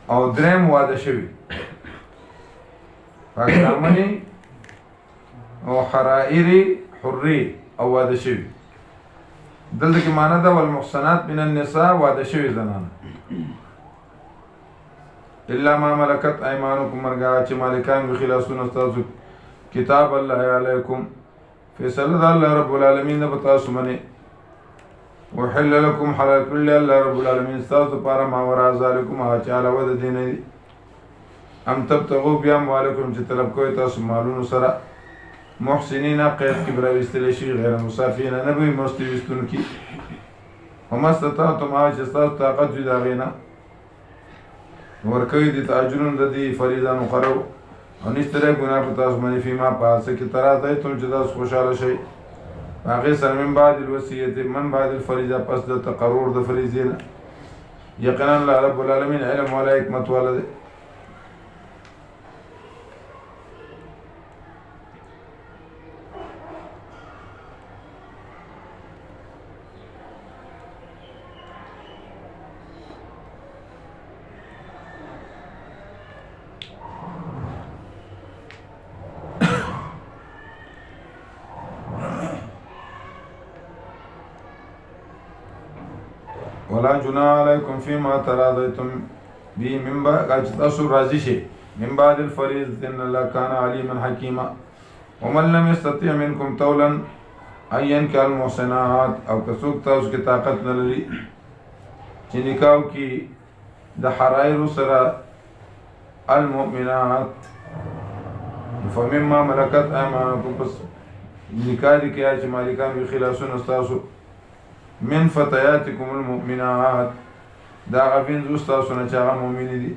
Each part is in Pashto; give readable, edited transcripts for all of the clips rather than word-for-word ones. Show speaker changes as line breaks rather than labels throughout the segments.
او دریم واده شوي پاکدامنې او حرائري حري او واده شوي. دلته کې معنی ده والمحصنات من النساء واده شوي زنانه الا ما ملکت ایمانکم مرګه چې مالکان به خلاصونه ستاسو کتاب الله علیکم فیصله د الله رب العالمین نه تاسو منی وحل لكم حلال كل الله رب العالمین ستاسو لپاره ما وراء ذلکم هغه چې علاوه د دین دي ام تبتغوا باموالکم چې طلب کوئ تاسو مالونو سره محسنین قید کې براویستلی شي غیر مسافین نه به مستي ویستونکي وما استطعتم هغه چې ستاسو طاقت وي د هغې نه ورکوي دي تاجرون د دې فریضه مقرر او نشته دی ګناه په تاسو باندې فیما په هڅه کې تراتیتم چې تاسو خوشحاله شئ هغې سره من بعد الوصیت من بعد الفریضه پس د تقرر د فریضې نه یقینا الله رب العالمین علم والا حکمت والا دی. ولا جناح علیکم فیما تراضیتم به من بعد تاسو راضی شئ من بعد الفریضة ان الله کان علیما حکیما ومن لم یستطع منکم طولا ان ينكح المحصنات او کڅوک تاسو کې طاقت نه لري چې نکاح کې د حرائر سره المؤمنات فمما ملکت ایمانکم پس نکاح دې کې چې مالکان به خلاصون تاسو من فتياتكم المؤمنات دا غفين زوستا سنة چاغا مؤمني دي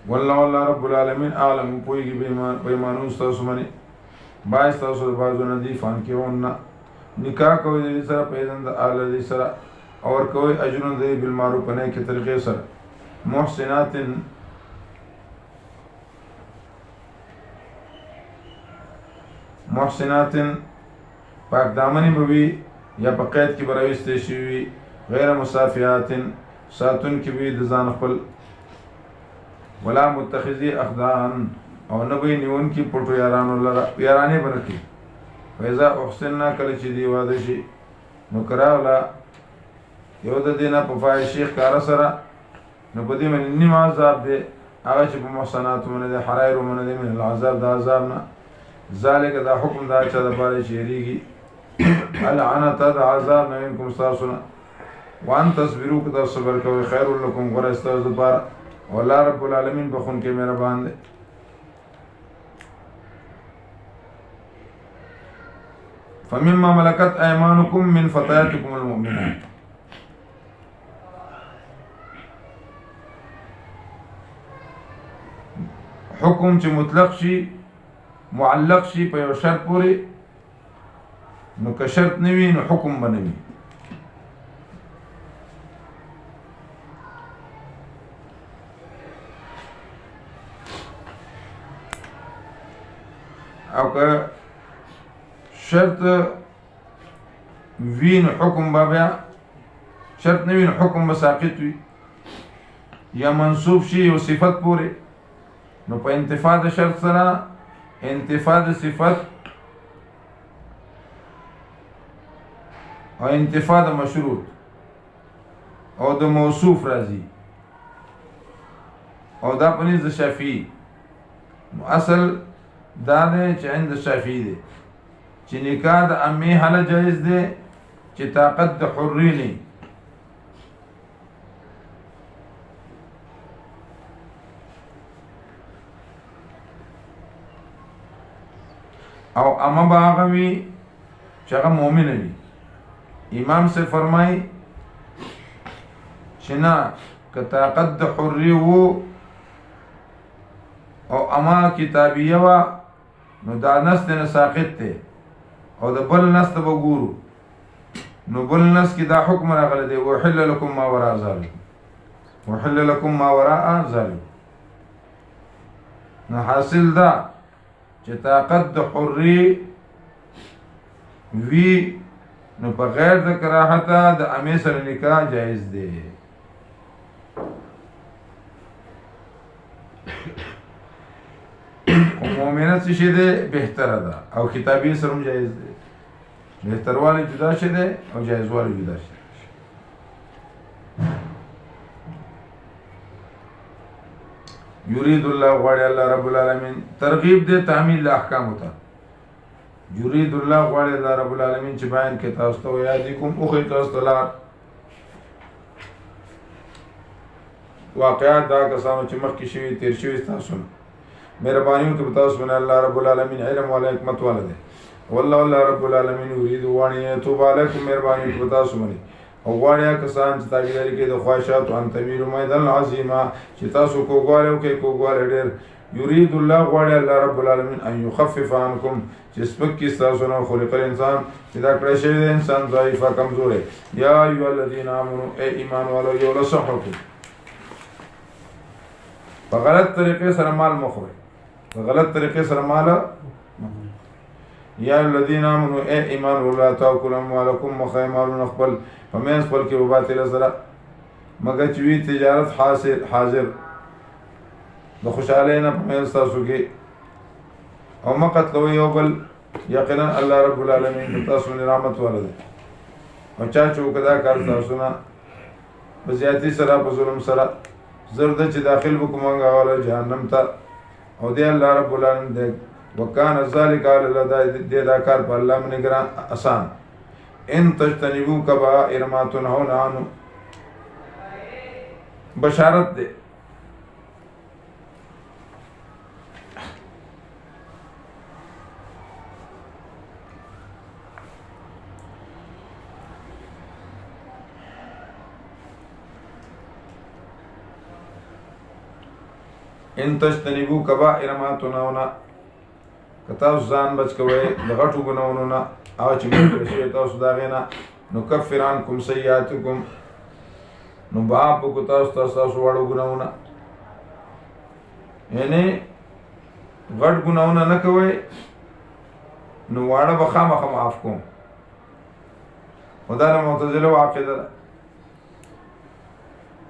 والله رب العالمین اعلم پویږي به ایمانون ستاسو باندې باعث تاسو د بازو نه دي فان کې ونه نکاح کوي د سره پیژند اعلی دي سره اور کوي اجرون دی بالمعروف نه کې طریقې سره محسنات پاک دامنی بوي یا په قید کې براويستې شي غیر مسافیات ساتون کې وي د ځان خپل ولا متخذي اخدان او نبی نیون کی پټو یارانو لرا یارانه برکی فیضا احسننا کله چې دی واده شي نو کراولا یو د دینه په فای شیخ کار سره نو په دې باندې نیم عذاب دی هغه چې په محسنات باندې د حرائر باندې من العذاب د عذاب نه ذالک دا حکم دا چې د بارے شریږي العنت د عذاب نه انکم استاسنا وان تصبروا کدا صبر کوي خیر لكم غره استاذ بار والله رب العالمین بخون کې مهربان دی. فمما ملکت ایمانکم من فتياتکم المؤمنات حکم چې مطلق شي معلق شي په یو شرط پورې نو که شرط نه وي نو حکم به نه وي. او که شرط وي نو حکم به بیا شرط نه وي نو حکم به ساقط وي یا منصوب شي یو صفت پورې نو په انتفاع د شرط سره انتفاع د صفت او انتفاع د مشروط او د موصوف راځي او دا په نزد شافعي اصل دا دی چې عند شافعي دی چې نکاح د امي حاله جایز دی چې طاقت د حري نه او اما با هغه وي چې هغه مؤمن وي. امام سے فرمای چې نه که طاقت د حري وو او اما کتابیه وا نو دا نس نه ساقط دی او د بل نس ته وګورو نو بل نس کې دا حکم راغلی دی وحل لكم ما وراء ذلك وحل لكم ما وراء ذلك نو حاصل دا چې طاقت د حري وی نو په غیر د کراهته د امې سره نکاح جایز دی مؤمنه څه شي دی بهتره ده او کتابي سره هم جایز دی بهتروالی جدا شي دی او جایزوالی جدا شي یرید الله غواړي الله رب العالمین ترغیب دی تعمیل احکام ته یرید الله غواړي الله رب العالمین چې بیان کې تاسو ته یادکم او خې تاسو ته لار واقعات دا کسانو چې مخکې شوي تیر شوي تاسو مهربانیو کې تاسو باندې الله رب العالمین علم او حکمت والا دی والله الله رب العالمین یرید وانی توب علیکم مهربانیو کې تاسو باندې او غواړي کسان چې تاګیداري کوي د خواهشات او انتمیر میدان عظیمه چې تاسو کوګوالو کې کوګوال ډېر یرید الله غواړي الله رب العالمین ان يخفف عنکم چې سپک کې تاسو نه خلق الانسان چې دا کړی شوی دی انسان ضعیف کمزور یا ایو الذین آمنوا ای ایمان والو یو لصحکم په غلط طریقې سره مال مخوري په غلط طریقې سره مال یا الذین آمنوا ای ایمان ولا تاکلوا اموالکم مخیمالون خپل فمنس خپل کې وباطل سره مګر چې وی تجارت حاضر د خوشاله نه پمنس تاسو کې او مقتلوي یو بل یقینا الله رب العالمین تاسو نعمت ولده او چا چوکدا کار تاسو نه بزیاتی سره په ظلم سره زرد چې داخل وکومنګ غواړي جهنم ته او دی الله رب العالمین دې وکانه ذالک علی الله دې دا کار په الله باندې ګران آسان ان تجتنبوا کبائر ما تنهون عنه بشارت دے ان تجتنبوا کبائر ما تنهون کتا ځان بچ کوئ د غټو ګناونو نه او چې موږ شي تاسو دا غینا نو کفر عنکم سیئاتکم نو باب کو تاسو وړو ګناونه یعنی غټ ګناونه نه کوي نو واړه به خامخا معاف کوم خدای له معتزله عقیده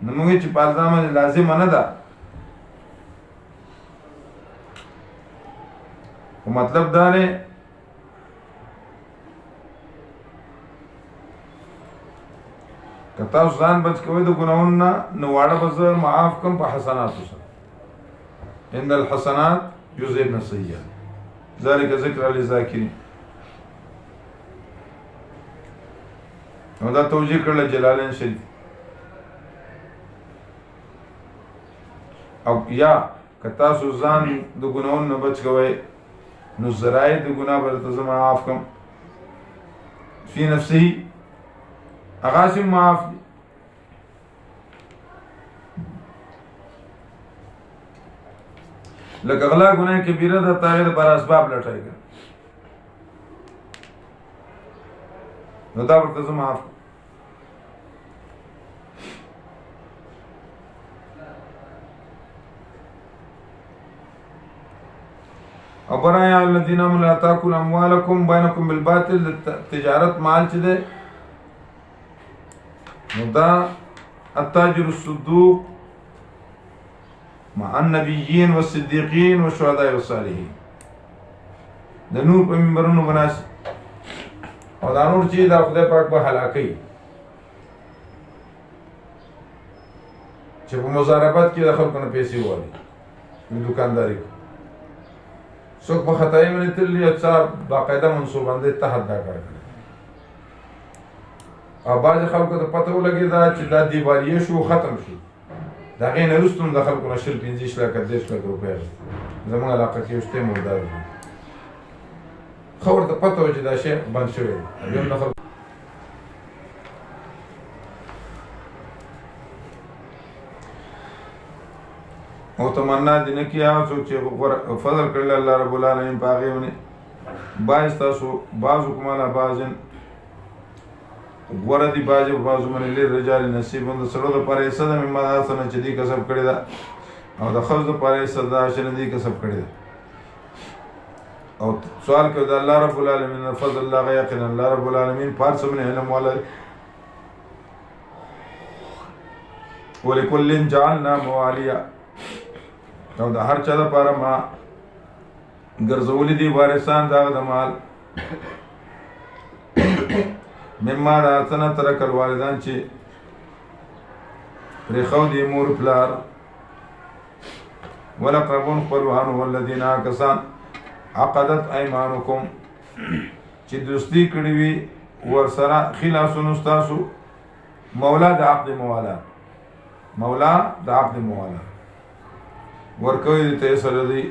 نو موږ چې په ځامه لازم نه ده او مطلب دا نه کتا ځان بچ کوي د ګناونو نه نو واړه به زه معاف کوم په حسناتو سره ان الحسنات یذهبن السیئات ذلك ذکر للذاکرین نو دا توجیه کړل جلالین شریف او یا کتا ځان د ګناونو نه بچ کوي نو ذرایع د ګناه به ته زه معاف کوم فی نفسه اغاسم معاف دی لکه غلا گناه کبیره ده تاغیر بر اسباب لټای کړ نو دا ورته زه معاف او برایا الذین آمنوا لا تاکلوا اموالکم بینکم بالباطل تجارت مال چې ده نو دا التاجر الصدوق مع النبیین والصدیقین والشهداء والصالحین د نور په منبرونو بناسي او دا نور چې دا خدای پاک به هلاکي چې په مزاربت کې د خلکو نه پیسې وایي د دکانداري څوک په خدای باندې تللی او څا باقاعده منصوباندې تحت دا کار کوي او بعض خلکو ته پته ولګي دا چې دا دیوالیه شو ختم شو دا غي نه رستم د خلکو نشر 15 لک 10 لک روپیا زموږ علاقه کې شته مردار خبر ته پته و چې دا شی بند شوی دی نو خلک او تمنا دې نه کړي هغه څوک چې فضل کړل الله رب العالمین په هغې باندې باعث تاسو بعضکم علی بعض غوره دي بعض په بعضو باندې للرجال نصیب د سړو دپاره حصه ده مما د هغه څه نه چې دوی کسب کړې ده او د ښځو دپاره حصه ده چې نه دوی کسب کړې ده او سوال کوي د الله رب العالمین فضل الله یقینا الله رب العالمین په هر څه باندې علم والا دی ولکل جعلنا موالیا او د هر چا دپاره ما ګرځولي دي وارثان د هغه د مال مما د هغه څه نه ترک الوالدان چې پرېښودي مور پلار والاقربون خپلوان والذین هغه کسان عقدت ایمانکم چې دوستي کړې وي ورسره خلاسونو ستاسو مولا د عقد موالا مولا د عقد موالا ورکوي د ته سره دی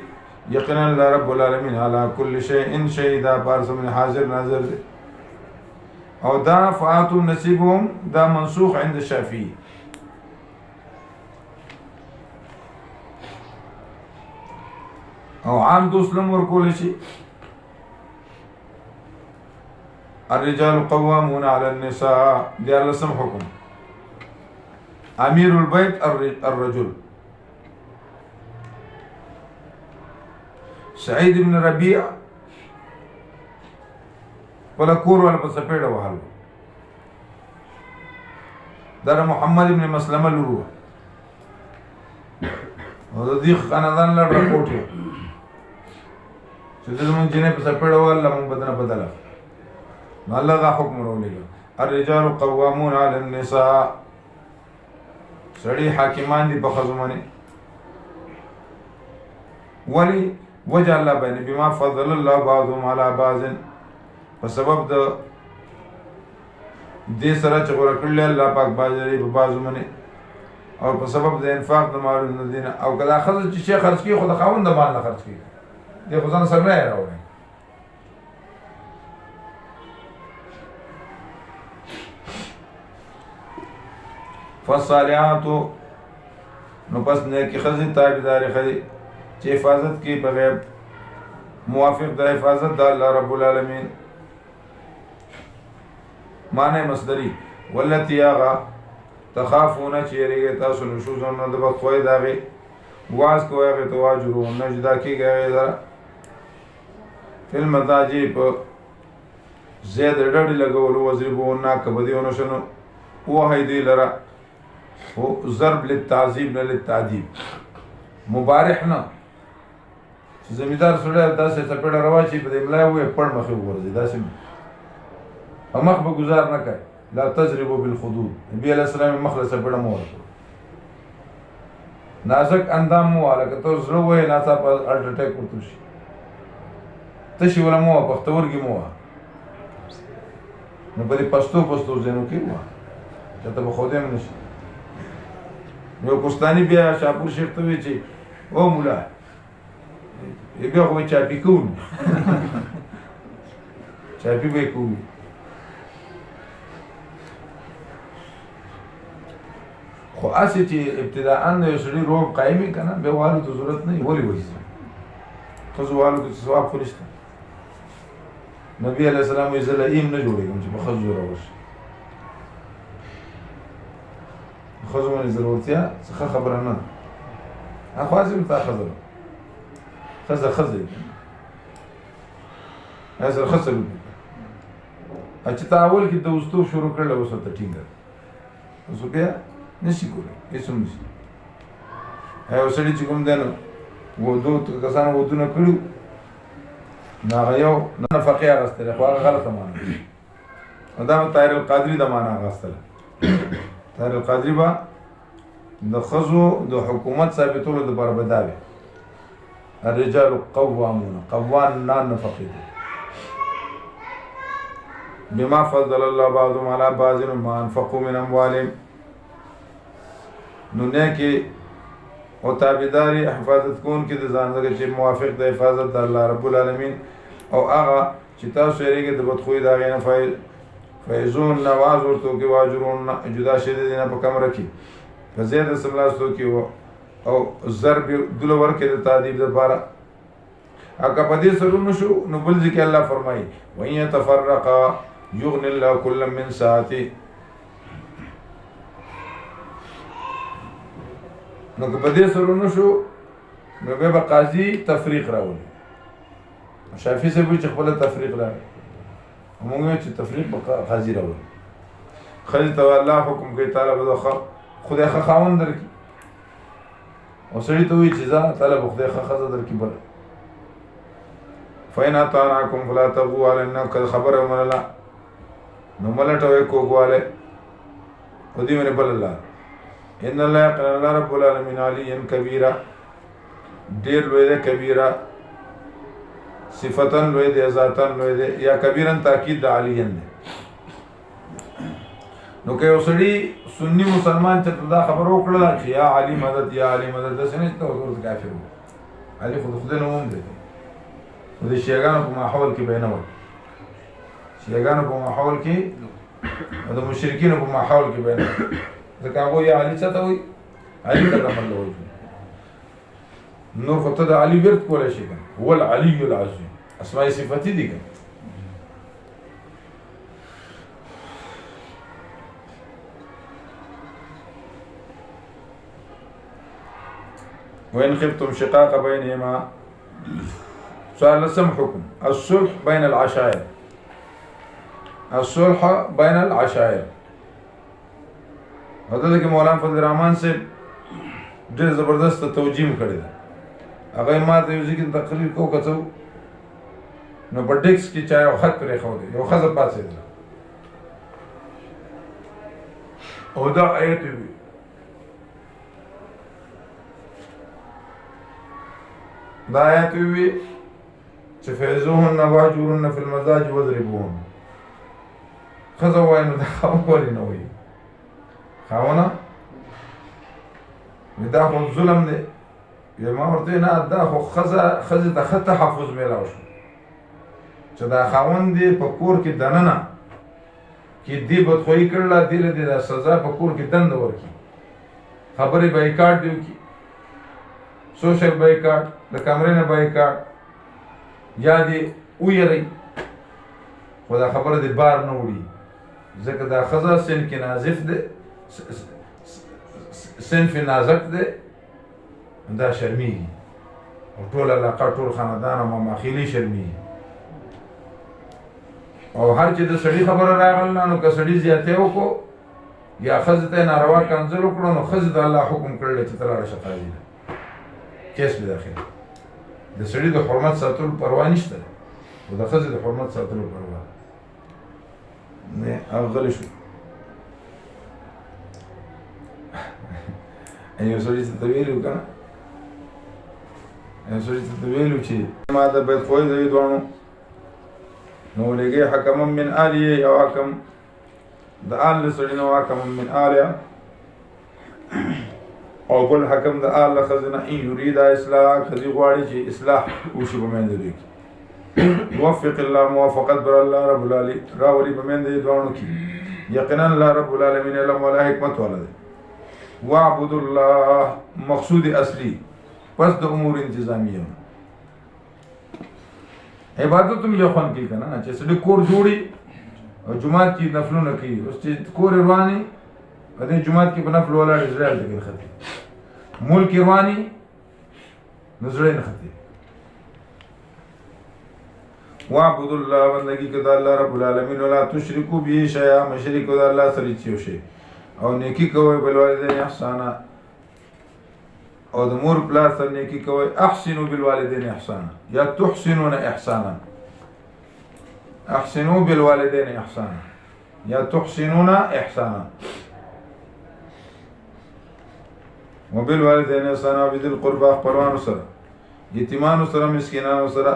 یقینا الله رب العالمین علی کل شیء شهیدا پارس من حاضر ناظر دی او دا فاتو نصیبهم دا منسوخ عند الشافعی او عام دوست لم ورکول شي الرجال قوامون على النساء دی الله سم حکم امیر البيت الرجل سعید بن ربیع ولا کور ولا په سپېړه وهلو دا محمد بن مسلمه لورو او د دې خاندان له رپورټ چې زمون جنې په سپېړه وهل موږ بدنه بدله نو الله دا حکم راولېږه الرجال قوامون على النساء سړي حاکمان دي په ښځو باندې ولي وجه الله باندې بما فضل الله بعضهم على بعض په سبب د دې سره چې غوړه کړل الله پاک باجري په بعضو باندې او په سبب د انفاق د مالونو دینه او کله ښځه چې شي خرڅ کړي خو د خاوند د مال نه خرڅ کړي دې خو ځان سره نه راوړي فالصالحات نو پس نیکی ښځې تابعدارې ښځې چې حفاظت کوي په غیب موافق د حفاظت د الله رب العالمین معنی مصدری والتي هغه تخافون چې یریږئ تاسو نشوزونه د بدخویۍ د هغې واز کوئ هغې ته واجروهن جدا کېږئ هغې سره فی المضاجع په ځای د ډډې لګولو واضربوهن که به دې ونه شو نو ووهئ دوی لره خو ضرب للتعذیب نه للتعذیب مبارح نه چې زمیندار سړی داسې څپېړه راواچي په دې ملا یې ووایي پړ مخې وغورځي داسې او مخ به ګزار نه کوي لا تضربو بالخدود نبي علیه السلام یې مخ له څپېړه مه ورکړو نازک اندام مه وهه لکه ته زړه ووایې ناڅاپه هارټ اټیک ورته وشي تشې وله مه وهه پښتورګي مه وهه نو په دې پستو ځایونو کې ووهه چاته به ښودی هم نه شي یو کوستاني بیا شاپور شیخ ته وایي چې او مولا بیا خو به چاپي کوو چاپي به یې کوو خو هسې چې ابتداءً د یو سړي روب قایم وي که نه بیا والو ته ضرورت نه وي ولې وایي ښځو والو کې ثواب خو نشته نبي علیه السلام وایي زه لئیم نه جوړېږم چې په ښځو زوره وشي ښځو باندې ضرورتیا څه ښه خبره نه ده خو هسې هم تا ښځه ده ښځه هغې سره ښه سلوک وکړه چې تا اول کې د وستوب شروع کړله اوس ورته ټینګه ده اوس بیا نشي کولی هېڅ هم نشي یو سړي چې کوم دی نو کسانو ودونه کړي نو هغه یو نفقې اخیستلې خو هغه غلطه معنا نو دا طاهر القادري د معنا اخیستله طاهر القادري به د ښځو د حکومت ثابتولو دپاره به دا وي الرجال قوامون قوام نان نفقې دی بما فضل الله بعضهم على بعض وما انفقوا من اموالهم نو نیکې او تابعداري حفاظت کوونکي د ځان څخه چې موافق د حفاظت د الله رب العالمین او هغه چې تاسو یریږئ د بدخویۍ د هغې نه فیضون نه واز ورته وکړي واجرون جدا شي د دې نه په کمره کې په ځای د څملاستو کې او ضرب دله ورکې د تعذیب دپاره اکه په دې سره نشو نو بل ځکه الله فرمایي وَإِن يَتَفَرَّقَا يُغْنِ اللَّهُ كُلًّا مِنْ سَعَتِهِ نو که په دې سره نشو نو بیا به قاضي تفریق راولي شافعي صاحب وایي چې خپله تفریق راغی موږ وایو چې تفریق به قاضي راولي ښځې ته الله حکم کوي تعالی به خدای ښه خاوند درکړي او سړي ته وایي چې ځه تعالی به خدای ښه ښځه درکړي بله فإن أطعناكم فلا تبغوا علينا که خبره ومنله نو ملټوئ کوږوالی په دې باندې بله لار ان الله يقول الله رب العالمين عليا كبيرا ډېر لوی دی کبیره صفتن لوی دی ذاتن لوی دی یا کبیرن تاکید د علین دی نو که یو سړي سنی مسلمان چې دا خبره وکړله چې یا علي مدد یا علي مدد داسې نه چې ته ورته کافر وو علي خو د خدای نوم دی نو د شیعګانو په ماحول کې به یې نه وایي شیعګانو په ماحول کې او د مشرکینو په ماحول کې به یې نه وایي ځکه هغوی یا علي څه ته وایي علي ته رحم الله وایي نور خو ته د علي ورد کولی شي که هو العلي العظیم اسماء صفتي دي که وإن خفتم شقاق بينهما سؤال لسم حكم الصلح بين العشائر الصلح بين العشائر هذا کې مولانا فضل الرحمن سے ډېر زبردست توجیم کړی دی هغه ما ته یو ځکه تقریر کو کڅو نو په ډیکس کې چا یو خط پرې خو دی یو ښځه پاڅېدله او دا آیت وي دا آیت وي چې فعظوهن واهجروهن فی المضاجع واضربوهن ښځه وایي نو دا خاوند ولې نه وایي خاونه دا خو ظلم دی ما ورته نه دا خو ښځې ته ښه تحفظ میلاو شو چې دا خاوند دی په کور کې دننه کې دې بدخویي کړله دې له دې دا سزا په کور کې دنده ورکړي خبرې بایکاټ دې وکړي سوشل بایکاټ د کمرې نه بایکاټ یا دې ویروي خو دا خبره دې بار نه وړي ځکه دا ښځه صنف نازف دی صنف نازک دی دا شرمیږي او ټول علاقه ټول خاندان او مماخیلي شرمیږي او هر چې د سړي خبره راغله نو که سړي زیاتې وکړو یا ښځې ته یې ناروا کنځل وکړو نو ښځې ته الله حکم کړلی چې ته لاړه شه قاضي ته کیس به داخل د سړي د حرمت ساتلو پروا نشته خو د ښځې د حرمت ساتلو پروا نه او غلی شو یو سړي ته ویلي وو که نه یو سړي ته ویلي وو چې ما د بدخویي د دې دواړو نو لګي حکم من آلیه یو حکم د آل سړي نو حکم من آلیه او بل حکم د آل خزنه ان یرید اصلاح خزي غواړي چې اصلاح وشي په منځ کې موفق الله موافقت بر الله رب العالمین راولي په منځ دې دوانو کې یقینا الله رب العالمین علم ولا حکمت ولده واعبد الله مقصود اصلي پس د امور انتظامیه عبادت هم یو خوند کوي که نه چې سړي کور جوړي او جومات کې نفلونه کوي اوس چې کور یې رواني په دې جومات کې په نفل ولاړ زړه هلته کې ختي ملک یې رواني نو زړه یې نه ختي واعبدوا الله بندګي کوي د الله رب العالمین ولا تشرکوا به شیئا مشرک د الله سره هیڅ یو شی او نیکي کوئ بالوالدین احسانا او د مور پلار سره نیکي کوئ احسنوا بالوالدین احسانا یا تحسنون احسانا احسنوا بالوالدین احسانا یا تحسنون احسانا وبالوالدین احسانا وبذي القربى خپلوانو سره یتیمانو سره مسکینانو سره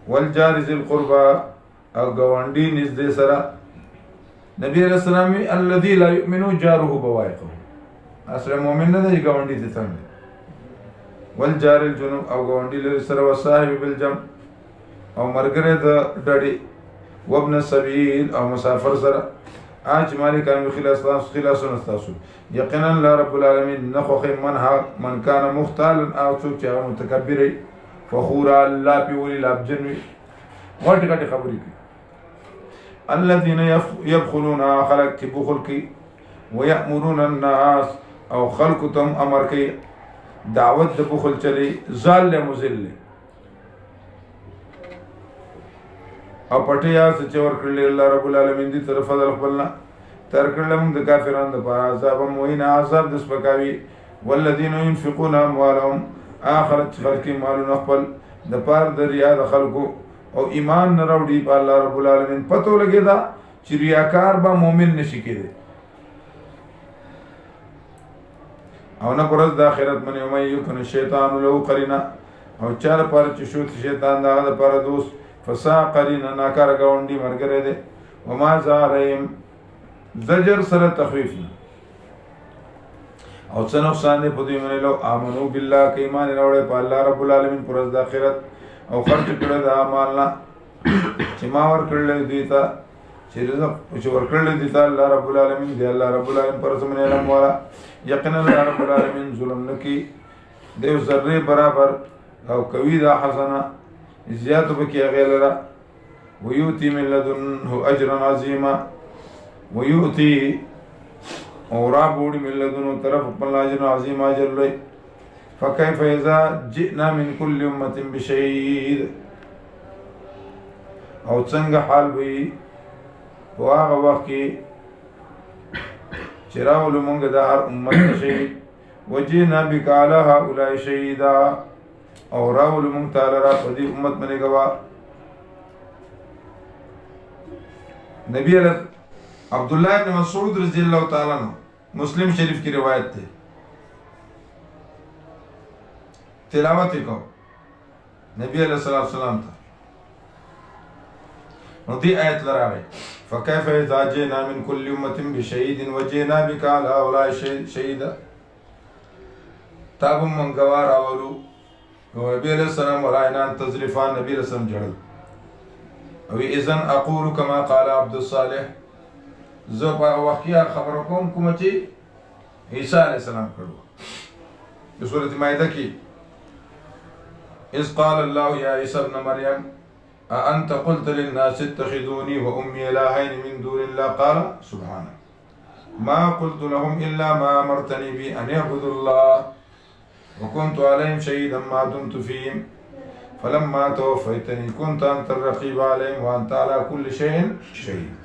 والجار ذي القربى او ګاونډي نږدې سره نبی علیہ السلام الذي لا يؤمن جاره بوائقه اصل مؤمن نه دی ګاونډي ته څنګه والجار الجنوب او ګاونډي لري سره وصاحب بالجنب او مرګره د ډډي وابن السبيل او مسافر سره آج مالکان وی خلاصون استاسو یقینا الله رب العالمین نخوخی من کان مختالا او څوک چې هغه متکبر فخورا الله پی ولی لابجن وي غټ غټ خبرې کوي الذين يبخلون خلق چې بخل کوي ويأمرون الناس او خلق تم امر کوي دعوت د بخل چلی ظالم مذل او پټیا چې ورکړل الله رب العالمین دي طرف فضل خپلنا تر کړلم د کافرانو د پاره عذاب موین عذاب د سپکاوي والذین ينفقون اموالهم اخرت خلق مالون خپل د پاره د ریا د خلقو او ایمان نه راوړي په الله رب العالمین پتو لګی دا چې ریاکار به مؤمن نشي کېږي او نه پرز د آخرت من یوم یکن شیطان له قرینا او چا لپاره چې شو شیطان دا لپاره دوست فسا قرینا ناکار گاونډي مرګره ده وما زارهم زجر سره تخفیف او څه نقصان دی په دې باندې لو امنو بالله کې ایمان راوړې په الله رب العالمین پرز د آخرت او خرج کړه د اعمالنا چې ما ورکړل دي ته چې رزق چې ورکړل دي ته الله رب العالمین دی الله رب العالمین پر زمونه علم والا یقینا الله رب العالمین ظلم نکي دیو ذره برابر او کوي دا حسنه زیات بکی غیلرا ویوتی من لدنه اجرا عظیما ویوتی اور بوڑی من لدنه طرف اپن اجر عظیم اجر لئی فكيف اذا جئنا من كل امه بشهيد او څنګه حال وي واغه وخت کې چراول مونږ د هر امت شهید وجينا بك على هؤلاء شهيدا او راول مونږ تعالی را په دې امت باندې گوا نبی عبد الله بن مسعود رضی الله تعالی عنہ مسلم شریف کی روایت ہے تلاوت کو نبی علیہ الصلوۃ والسلام تھا ودي آیت لراوي فكيف اذا جئنا من كل امه بشهيد وجئنا بك على هؤلاء شهيدا تاب من غوار اولو نبی علیہ السلام ورائنان تزریفان نبی علیہ السلام جڑل او اذن اقول كما قال عبد الصالح زو په واقعیا خبر کوم کوم چې عیسی علیہ السلام کړو د سورۃ مائده کې اذ قال الله يا عيسى ابن مريم أأنت قلت للناس اتخذوني وأمي إلهين من دون الله قال سبحانه ما قلت لهم إلا ما أمرتني به أن يعبدوا الله وكنت عليهم شهيدا ما دمت فيهم فلما توفيتني كنت أنت الرقيب عليهم وأنت على كل شيء شهيد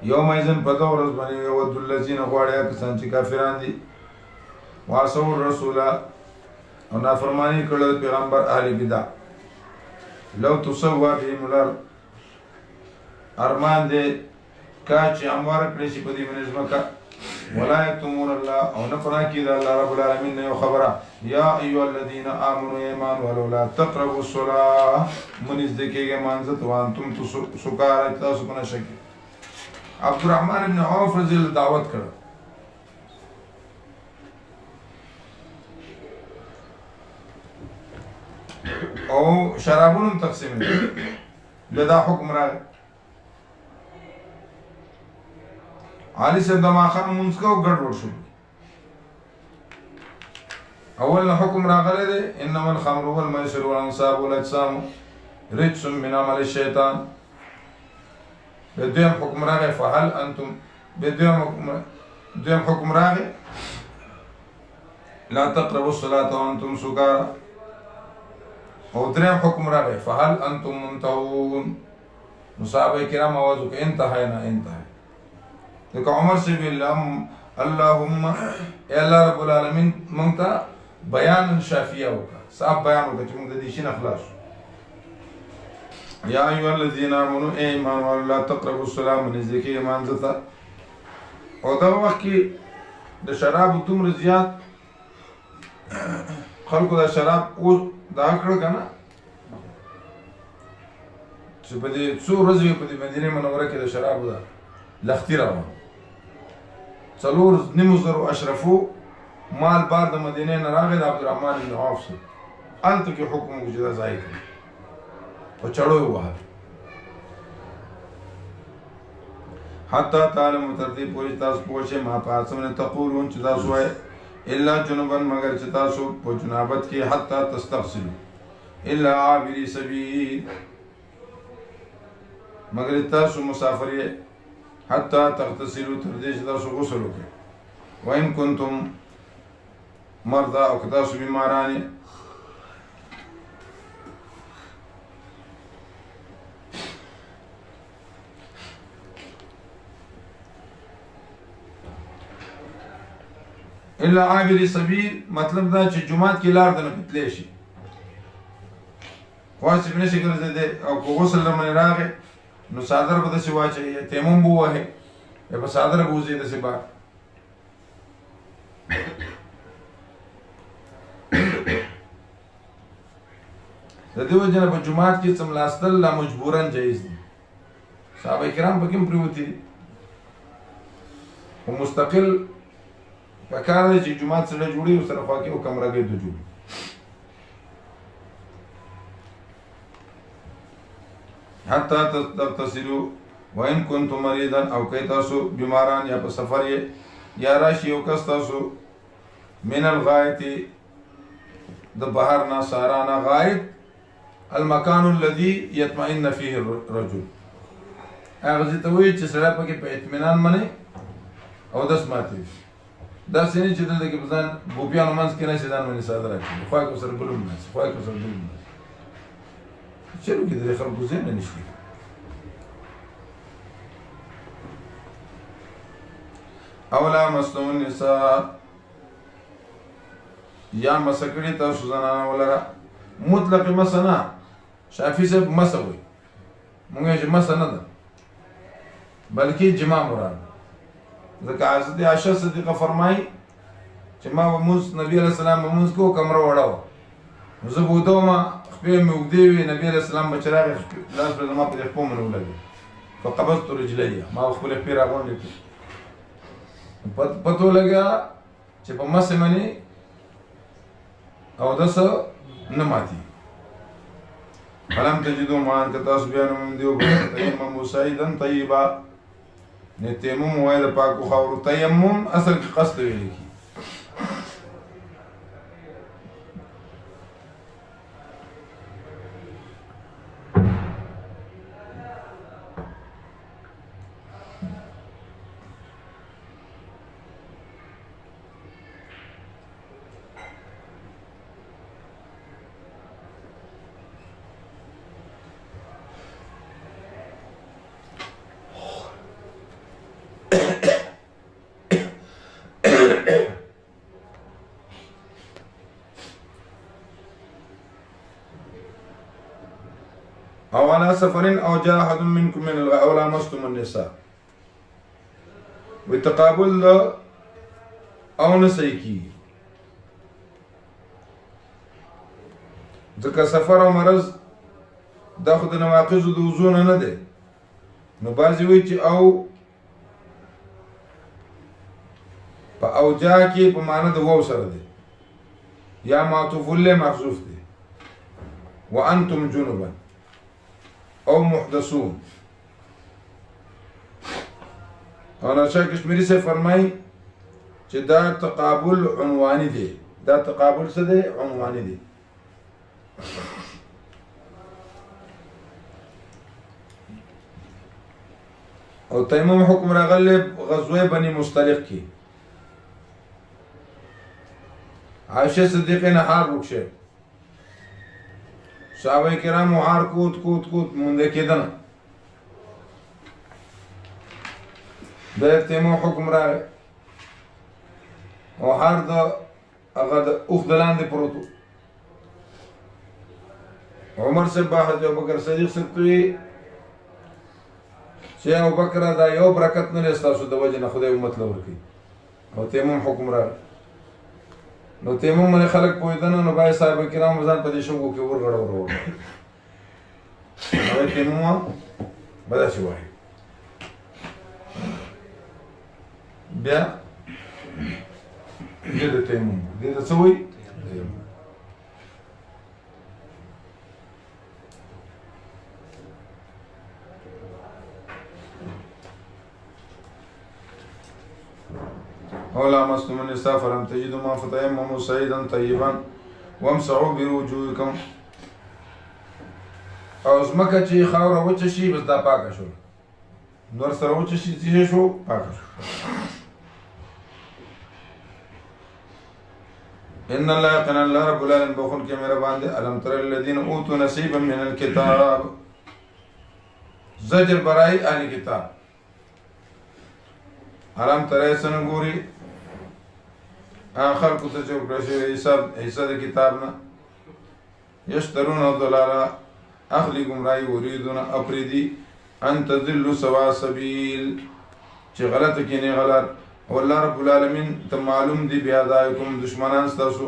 یوم ایزن پتا ورځ باندې ود الذین غواړي کسان چې کافران دي واسو الرسول او نافرمانی کړل پیغمبر اهل بدع لو تسوا بهم الارض ارمان دې کا چې امر کړی شي په دې باندې ځمکه ولا یتمون الله او نه پنا کې دا الله رب العالمین یو خبره یا ایو الذین آمنوا ایمان ولولا تقربوا الصلاة من ذکرګه مانځت وانتم سکارا تاسو کنه شکی عبد الرحمن ابن عوف رضی اللہ دعوت کړ او شرابونو تقسیم لدا حکم راغی علی سے دماخان منځ کو ګډ وډ شو اول حکم راغلی دی انما الخمر والميسر والانصاب والاجسام رجس من عمل الشیطان بدویم حکم راغی فهل انتم بدویم حکم راغی لا تقربوا الصلاة وانتم سکارا او دریم حکم راغی فهل انتم منتهون صحابه کرام آوازو که انتهینا دیکھ عمر سے بھی اللہم اے اللہ رب العالمین منگتا بیان شافیہ ہوگا صاحب بیان ہوگا چی منگتا دیشین اخلاص یا ایوہ الذین آمنوا اے ایمان واللہ تقربوا الصلاة من ذکر ایمان زتا او دا وقت کی دا شراب تم رضیات خلقو دا شراب او دا اکڑ کنا چی پا دی سو رضوی پا دی مدینه منورہ کی دا شراب دا لختی روان څلور نیمو زرو اشرفو مال بار د مدینه نه راغی د عبدالرحمن بن عوف سره هلته کې حکم وکړو چې دا ځای کړي په چړو یې ووهل حتی تعلموا تر دې پورې تاسو پوه شئ ما په هغه څه باندې تقولون چې تاسو وایئ الا جنوبا مگر چې تاسو په جنابت کې حتی تستغسلوا الا عابري سبیل مگر تاسو مسافر یې حتی تغتسلوا تر دې چې تاسو غسل وکړئ وإن كنتم مرضى او که تاسو بیماران یې الا عابر سبیل مطلب دا چې جمعات کې لار دنه پتلی شي خواسې به نشي ګرځېدی او که غسل لمنې راغی نو څادر به داسې واچوي یا تیمم به ووهې یا په څادر به وځي داسې بار د دې وجه نه په جومات کې څملاستل لا مجبورا جایز دي صحابه کرام پکې هم پرېوتي دي خو مستقل پکار دی چې جومات سره جوړي او سره خوا کې او کمرګۍ د جوړي حتی تغتسلوا وإن كنتم مريضا او که تاسو بیماران یا په سفر یې یا راشي یو کس تاسو من الغایت د بهر نه سارانه غایت المکان الذي يطمئن فيه الرجل هغه ځای ته وایي چې سړی پکې په اطمینان باندې اودس ماتي داسې نه چې دلته کې په ځان بوپیانو منځ کې نه شي ځان باندې څادر اچوي خوا کې سره بل هم ناست خوا کې سره بل هم ناست چلو کې د خلکو ذهن نه نشي او لامستم النساء یا مسه کړي تاسو زنانه ولره مطلق مسه نه شافعي صاحب مسه وایي مونږ یې چې مسه نه ده بلکې جما مراد ځکه حضرت عائشہ صدیقه فرمایي چې ما به مونځ نبي علیه السلام به مونځ کوو کمره وړه وه نو زه به اوده ومه خپې مې اوږدې وې نبي علیه السلام به چې راغی لاس به زما په دې خپو باندې ولګېد فقبضت رجلي ما به خپلې خپې راغونډې کړې پته ولګه چې په مسې باندې اودس نه ماتي فلم تجدوا ماء که تاسو بیا نه موندي فتیمموا صعیدا طیبا نه تیمم وایي د پاکو خاورو تیمم اصل کې قصد ویل کېږي او على سفر او جاء احد منكم من الغائط او لامستم النساء وتقابل او نسي کی ځکه سفر او مرض دا خو د نواقض د وضو نه دی نو بعضې وایي چې او په اوجا کې په معنی د واو سره دی یا معطوف له محذوف دی وانتم جنبا او محدثون او نشا کشمیری سے فرمائی چې دا تقابل عنوانی دی دا تقابل څه دی عنوانی دی او تیمم حکم راغلی غزوه بنی مستلق کی عائشہ صدیقه نه هار وکشه صحابه کرام هار کوت مونږ کېدل د تیمم حکم راغی او هار د هغه د اوخ د لاندې پروت عمر سے حضرت ابوبکر صدیق سکتوی چې ابوبکر دا یو برکت نه لستاسو د وجه نه خدای امت لور کی او تیمم حکم راغی نو تیمم باندې خلک پوهېدنه نو باید صاحب کرام ځان په دې شګو کې ورغړه ورغړه نو تیمم به داسې وایي بیا دې د تیمم دې د څه وایي او لامستم النساء فلم تجدوا ماء فتيمموا صعيدا طيبا وامسحوا بوجوهكم. او ځمکه چې خاوره وچه شي بس دا پاکه شو، نور سره وچه شي څه شو؟ پاکه شو. ان الله يقين الله رب العالمين بخون کې مهربان دي. الم تر الذين اوتوا نصيبا من الكتاب، زجر برای اهل کتاب. الم تر سنګوري اخر کو ته چې پرشه حساب د کتاب نه یشترون الضلاله اخلی گمراهی وریدون افریدی ان تذلوا سوا سبیل چې غلط کې نه غلط. والله رب العالمین ته معلوم دی بیادایکم دشمنان ستاسو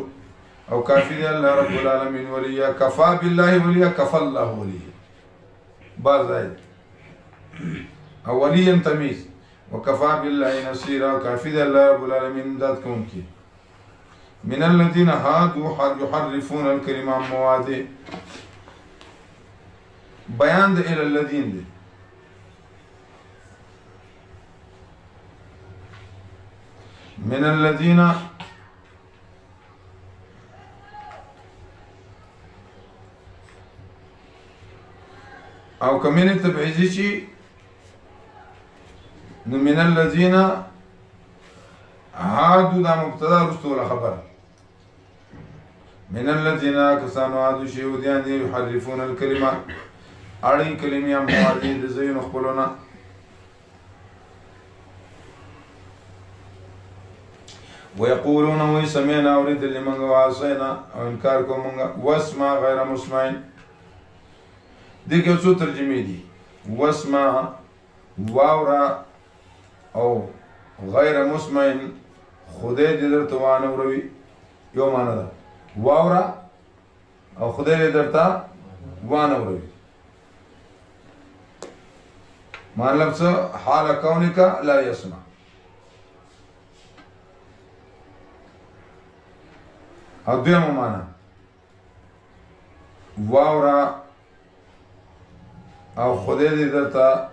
او کافی دی الله رب العالمین ولیا کفا بالله ولیا کفا الله ولیا بازاید او ولیا تمیز وکفا بالله نصیرا کافی دی الله رب العالمین امداد کوونکی. من الذين هادوا يحرفون الكلمة عن مواضعه، بیان د الى الذين دی. من الذين او کمینه تبعیضی چی نو من الذين هادوا دا مبتدا رستو خبر. من الذين كسانوا هادوا شيوديان دي يحرفون الكلمة اړین کلمې هم مواضع د ځایونو خپلونه. ويقولون وي سمعنا اورید لمنګ وعصینا او انکار کو مونږ واسمع غیر مسمعين. دې کې څو ترجمې دي؟ واسمع واورا او غیر مسمعين خدای دې درته وانه وروي یو معنا ده واورا او خدای دې درته وانه وروي. مطلب څه؟ حال کونک لا يسمع. او دویمه معنا واورا او خدای دې درته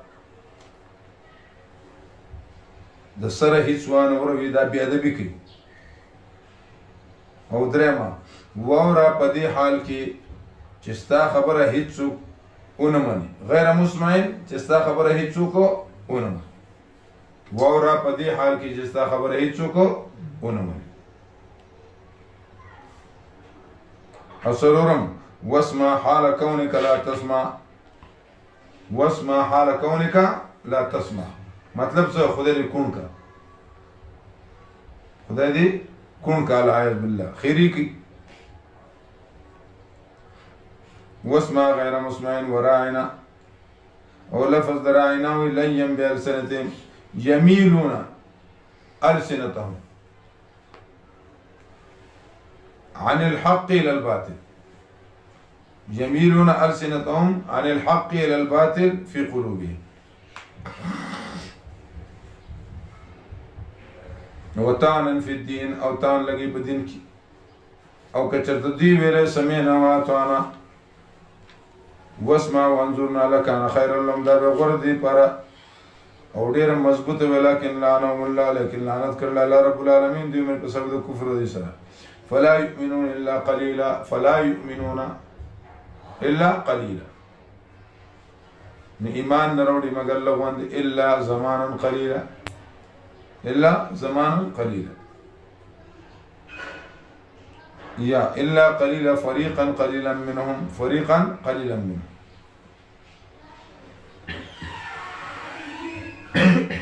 د سره هیڅ وانه وروي دا بې ادبي کوي. او درېمه واورا په دې حال کې چې ستا خبره هیڅوک ونه مني، غیر مسمعين چې ستا خبره هیڅوک ونه مني. واورا په دې حال کې چې ستا خبره هیڅوک ونه مني. او څلورم واسمع حال کونک لا تسمع. واسمع حال کونک لا تسمع مطلب څه؟ خدای دې کون کا، خدای دې کون کا العیاذ بالله خیری کی. واسمع غیر مسمعين وراعنا او لفظ دراعنا لين بألسنتهم يميلون ألسنتهم عن الحق إلى الباطل. يميلون ألسنتهم عن الحق إلى الباطل في قلوبهم. وطعنا في الدين او طعن لگی په دین کې او کچرته دی ویله سمعنا واطعنا واسمع وانظرنا لكان خيرا لهم دا به غوړ دی پر او ډیر مضبوط ولکن لعنهم الله لیکن لعنت کړل الله رب العالمین دوی په سبب د کفر دي سره. فلا يؤمنون الا قليلا فلا يؤمنون الا قليلا نه ایمان نه وروړي مگر لغوند الا زمانا قليلا الا زمانا قليلا یا الا قليلا فريقا قليلا منهم فريقا قليلا منهم.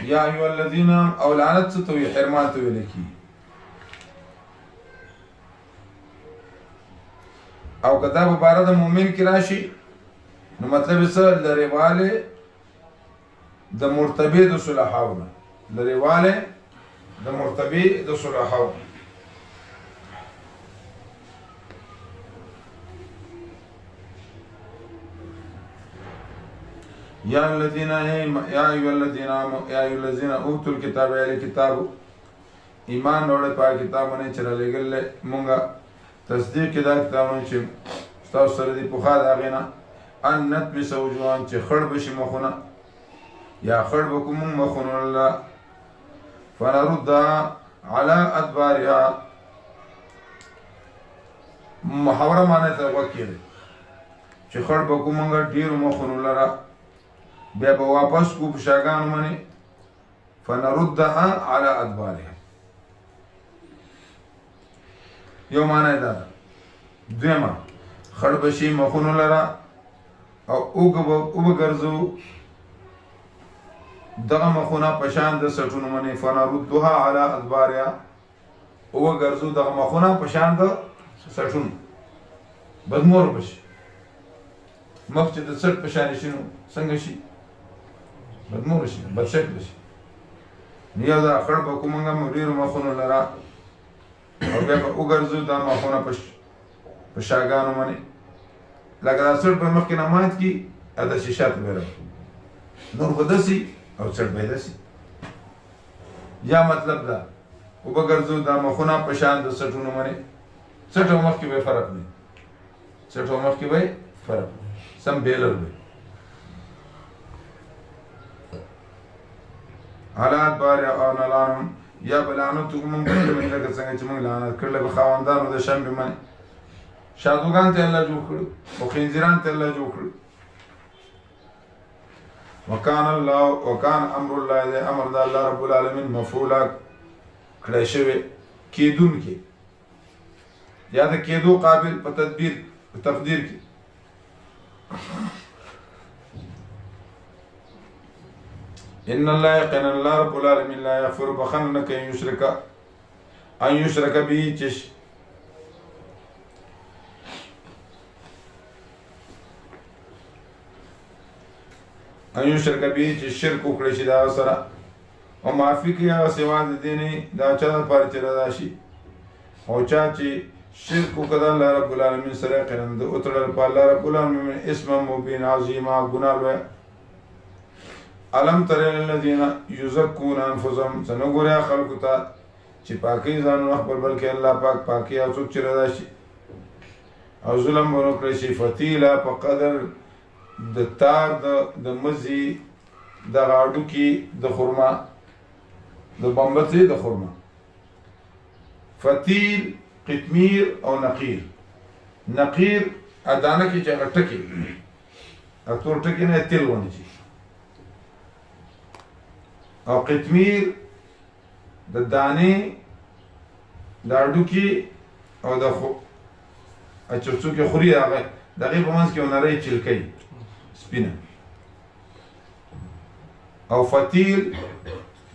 یا ایها الذين او لعنت ستوي حرمات ولکی او کتاب مبارک مومن کی راشي نو مطلب څه؟ لریواله د مرتبه د صلحاونه، لریواله د مرتبه د صلحاونه. یا الذین اوتوا الکتاب یا کتاب ایمان وروړي په کتابونه چې رالېږل مونږه تصدیق کې دا کتابونه چې تاسو سره دي پوښا دا غینا ان نتمس وجوهان چې خړ بشي مخونه یا خړ بکوم مخونه الله فنرد على ادبارها محاوره معنی ته وکړي چې خړ به کومنګ ډیرو مخونو لرا بیا به واپس کو په شاګانو باندې فنردها على ادبارها یو معنی دا دویمه خړ بشي مخونو لرا او وګرځو دغه مخونه پشان د سټونو باندې فنردها على ادبارها وګرځو دغه مخونه پشان د سټونو بدمور بشي مخ چې د سټ پشان شي څنګه شي بدمور شي بدشکل شي نیا دا خړ په کومنګ مدیر مخونه لرا او بیا وګرځو دا مخونه په شاګانو باندې لکه دا سټ په مخ کې نماز کی ادا شیشات وره نور بدسي او سټ بدسي یا مطلب دا وګرځو دا مخونه په شان د سټونو باندې سټ مخ کې به فرق نه سټ مخ کې به فرق سم بیلر به حالات بار او نلانم یا بلانو تو من بل لکه څنګه چې موږ لعنت کړل به خواندانو د شنبه باندې شادوغان ته الله جوړ کړ او خنزیران ته الله جوړ کړ وکان امر الله دې امر د الله رب العالمین مفعولا کړی شوی کېدون کې یا د کېدو قابل په تدبیر په تقدیر کې ان الله يقين الله رب العالمين لا يغفر بخنك ان يشرك به چش ان يشرك به چې شرک وکړي شي دا سره او معافي کوي هغه سوا د دې نه دا چا لپاره چې رضا شي او چا چې شرک وکړ الله رب العالمین سره قرن د اوتړل په الله رب العالمین اسم مبین عظیما ګناه لوی علم تر الذين يزكون انفسهم سنغورا خلقتا چې پاکي ځانونه خپل بلکې الله پاک پاکي او څوک چې رضا شي او ظلم ورکړي شي فتیلا په قدر د تار د مزي د غاړو کې د خرما د بمبتي د خرما فتیل قطمیر او نقیر نقیر ادانه کې چې غټکی اکتور ټکی نه تیل ونی شي او قطمیر د دانه لاړو کې او د خو اچو کې خوري هغه دغه په منځ کې وناري چلکې سپینه او فتیل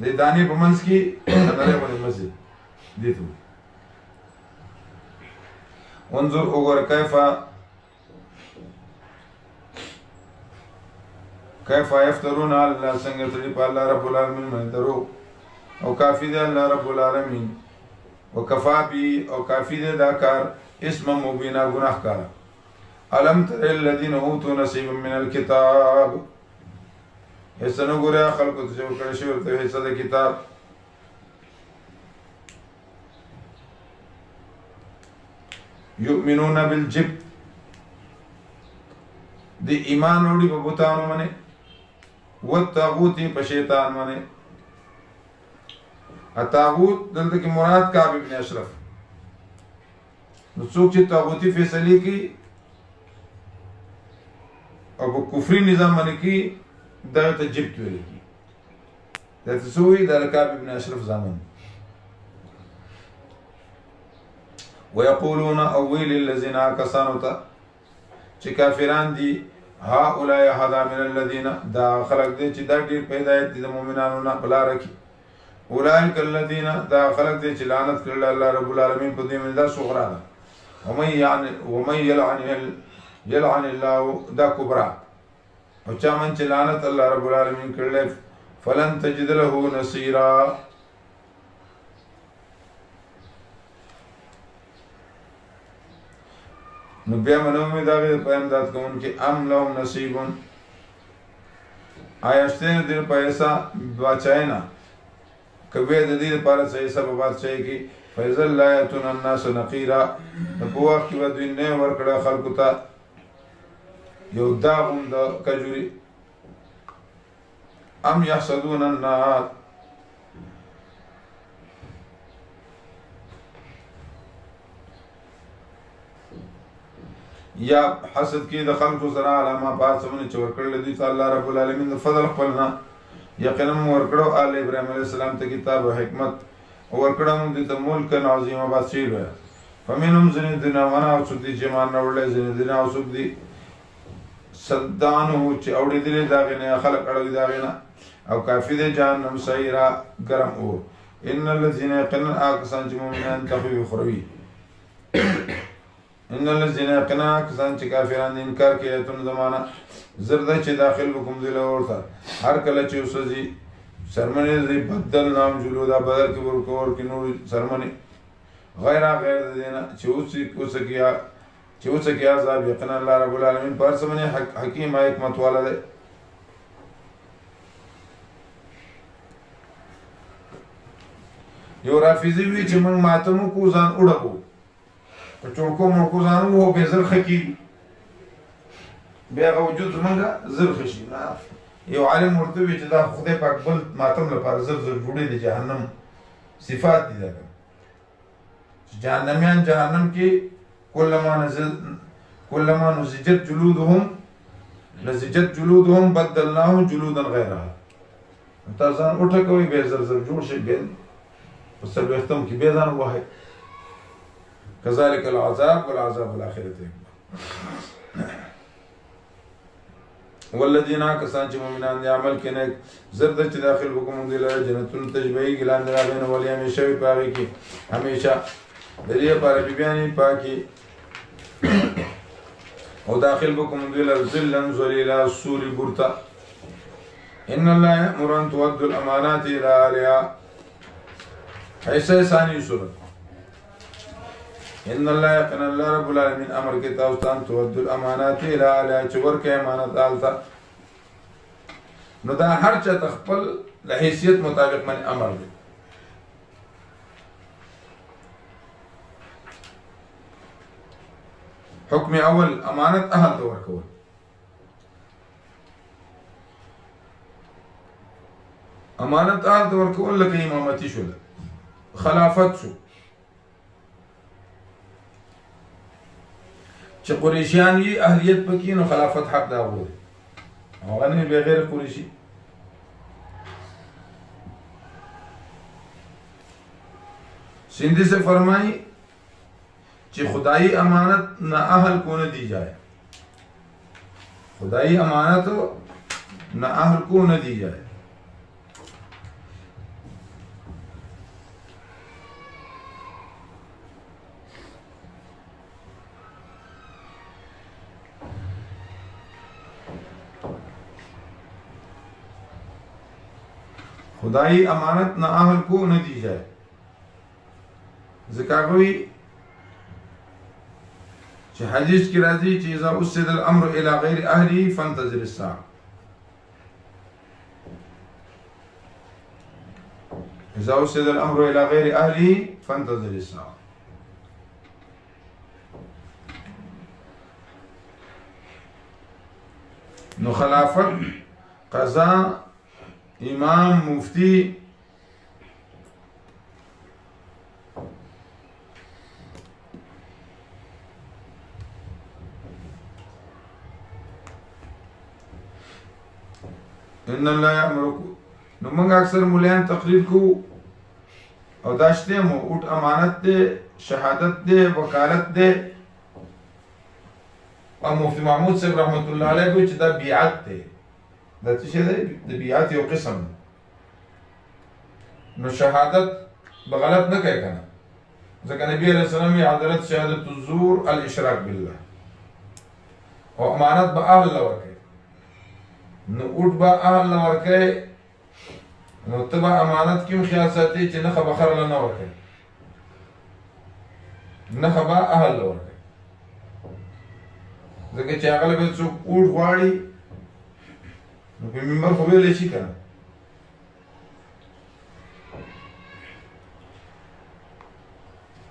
د دانه په منځ کې وناري باندې مزه دي ته انظر وګور كيف يفترون على الله څنګه تړي په الله رب العالمین باندې درو او کافی دی الله رب العالمین وکفا بی او کافی دی دا کار اسم مبینا گناهکار الم تر الذين اوتوا نصيبا من الكتاب اسنو ګره خلق ته جو کړی شو ته حصہ د کتاب یؤمنون بالجبت دی ایمان وړي په بوتانو باندې والطاغوت په شیطان باندې الطاغوت دلته کې مراد کعب ابن اشرف نو څوک چې طاغوتی فیصله کوي او په کفري نظام باندې کې دغه ته جبت ویل کی دا تسوي د کعب ابن اشرف زمان ويقولون اويل الذين كسانوا چې کافران دي هؤلاء هذا من الذين دا خلق دي چې دا ډیر پیدایت دي د مؤمنانو نه بلاره کی اولئک الذين دا خلق دي چې لعنت کړل الله رب العالمین په دې مندا صغرا ده ومن يلعن الله دا کبرا او چا من چې لعنت الله رب العالمین کړل فلن تجد له نصيرا نو بیا منو می داغه په امداد کوم کې ام لهم نصیبون آیاشته دې پیسہ بچاینا کبه د دې لپاره صحیح سببات شي کې فیض الله یتون الناس نقیرا په وخت کې دوی نه ورکړه خلکو ته یو داغم د کجوري ام يحسدون الناس یا حسد کې د خلکو سره علامه پاسونه چې ورکړل دي ته الله رب العالمین د فضل خپلنا یقینا ورکړو آل ابراهیم علیه السلام ته کتاب او حکمت ورکړو موږ د ملک عظیم بصیر فمنهم ذین دیناونه او څوک دي چې مان راوړل ذین دینا او څوک دي صدانو چې اورې دي دا غنه خلق اړوي دا غنه او کافی دي جهنم سایرا ګرم اور ان الذين يقنون اكسان چې مؤمنان تخوي خروي ان الذين يقنون اكسان چې کافران انکار کوي ته زمانہ زرد چې داخل وکم دي لورته هر کله چې وسځي سرمنه دې بدل نام جلودا بدل کې ورکور کې نور سرمنه غیر دینا چې اوس کې عذاب یقینا الله رب العالمین پر سمنه حکیم حکمت والا دی یو رافیزی وی چې موږ ماتمو کو ځان وړو په چورکو مو کو ځان وو به زر خکی بیا وجود موږ زر خشي یو عالم مرتبه چې دا خدای پاک بل ماتم لپاره زر زر جوړې دي جهنم صفات دي دا جهنميان جهنم کې كلما نزجت جلودهم بدلناهم جلودا غيرها تاسان اٹھکوي به زر زر جوړ شي به پس وختم کې به ځان وای كذلك العذاب والعذاب الاخره والذين كسان چې مؤمنان دي عمل کینه زرد چې داخل حکم دی له جنتون تجبئی ګلان درابین ولیا همیشه وي پاره کې همیشه دریه پاره بیانی پاکي او داخل بكم ذل ذلا ذليلا السور برتا ان الله يأمر ان تؤدوا الامانات الى اهلها ایسا ثاني سورة ان الله يقن الله رب العالمين امر كتاب تان تؤدوا الامانات الى اهلها چور کې امانت آلتا نو دا هر چا تخپل له حیثیت مطابق من امر دی حکم اول امانت اهل ته ورکول امانت اهل ته ورکول لکه امامتي شو خلافت شو چې قریشیان وي اهلیت پکې نو خلافت حق دا وو هغه نه بغیر قریشي سندھی سے فرمائی کہ خدائی امانت نہ اہل کو نہ دی جائے خدائی امانت نہ اہل کو نہ دی جائے خدائی امانت نہ اہل کو نہ دی جائے ذکاوی چې حدیث کې راځي چې اذا اسد الامر الى غیر اهله فانتظر الساعه اذا اسد الامر الى غیر اهله فانتظر الساعه نو خلافت قضا امام مفتی ان الله یامرکم نو موږ اکثر مولیان تقریر کو او داشته مو اوټ امانت ده شهادت ده وکالت ده او مفتی محمود صاحب رحمت الله علیه کو چې دا بیعت ده دا څه ده د بیعت یو قسم نو شهادت بغلط نه کوي کنه ځکه نبی علیہ السلام یې عدالت شهادت الزور الاشراک بالله او امانت به اهل ورکړي نو اوټ با اهل ورکه نو تبا امانت کیوں خیال ساتي چې نه خبر نه ورکه نه خبر اهل ورکه ځکه چې هغه به څوک اوټ غواړي نو په منبر خو ویل شي کنه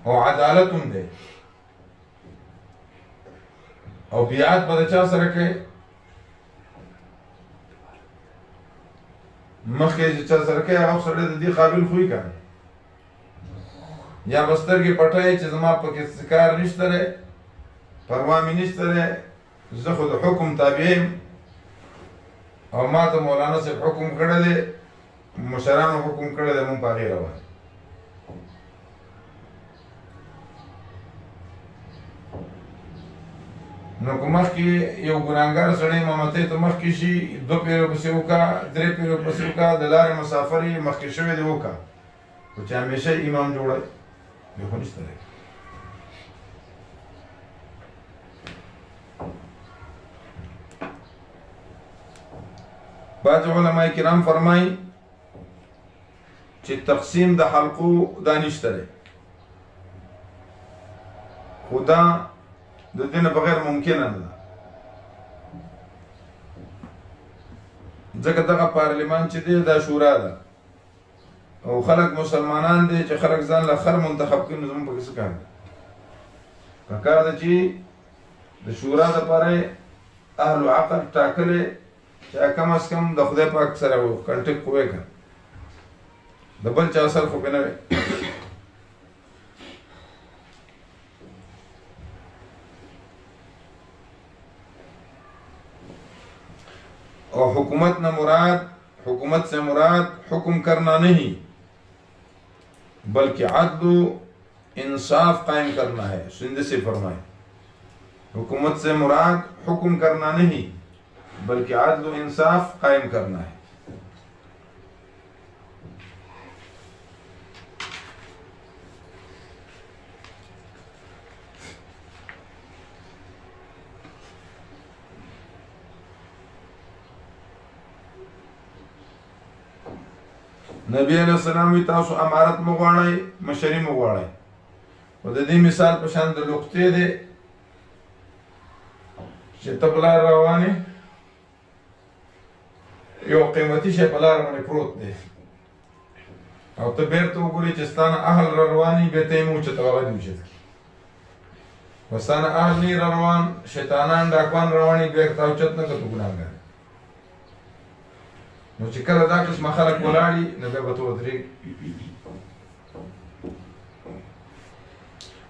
او عدالت هم ده او بیعت به چا سره کوي مخکې چې چا سره کوي هغه سره د دې قابل خوې کنه یا بستر کې پټای چې زما په کې ذکر نشته لري پروا مې نشته دی، زه خو د حکم تابع یم او ما ته مولانا صاحب حکم کړی دی، مشرانو حکم کړی دی، مونږ په هغې روان. نو که مخکې یو ګناهګار سړی امامتۍ ته مخکې شي، 2 پیرو پسې وکړه، 3 پیرو پسې وکړه، د لارې مسافر یې مخکې شوی دی وکړه، خو چې همیشه امام جوړی بیا خو نشته دی. بعض علماء کرام فرمایي چې تقسیم د حلقو دا نشته دی، خو دا د دې نه بغیر ممکنه نه ده، ځکه دغه پارلمان چې دی دا شورا ده او خلک مسلمانان دي چې خلک ځان له خر منتخب کړي، نو زموږ پکې څه کار دی؟ پکار ده چې د شورا دپاره اهل عقل ټاکلی چې کم از کم د خدای پاک سره کنټیکټ خو وکړه، د بل چا اثر خو پې نه وی. اور حکومت نہ مراد، حکومت سے مراد حکم کرنا نہیں بلکہ عدل و انصاف قائم کرنا ہے. سندھ سے فرمائے حکومت سے مراد حکم کرنا نہیں بلکہ عدل و انصاف قائم کرنا ہے. نبی علیہ السلام وی تاسو امارت مو غواړئ، مشري مو غواړئ. خو د دې مثال په شان د لقطې دی چې ته په لار روانې، یو قیمتي شی په لار باندې پروت دی او ته بیرته وګورې چې ستا نه اهل را روان وي، بیا ته یې مه اوچته هغه دې اوچت کړي. خو ستا نه اهل نه را روان، شیطانان ډاکوان روان وي، بیا تا اوچت نه کړه، ته ګناهګار. نو چې کله دا قسمه خلک ولاړي نو بیا به ته ودرېږي،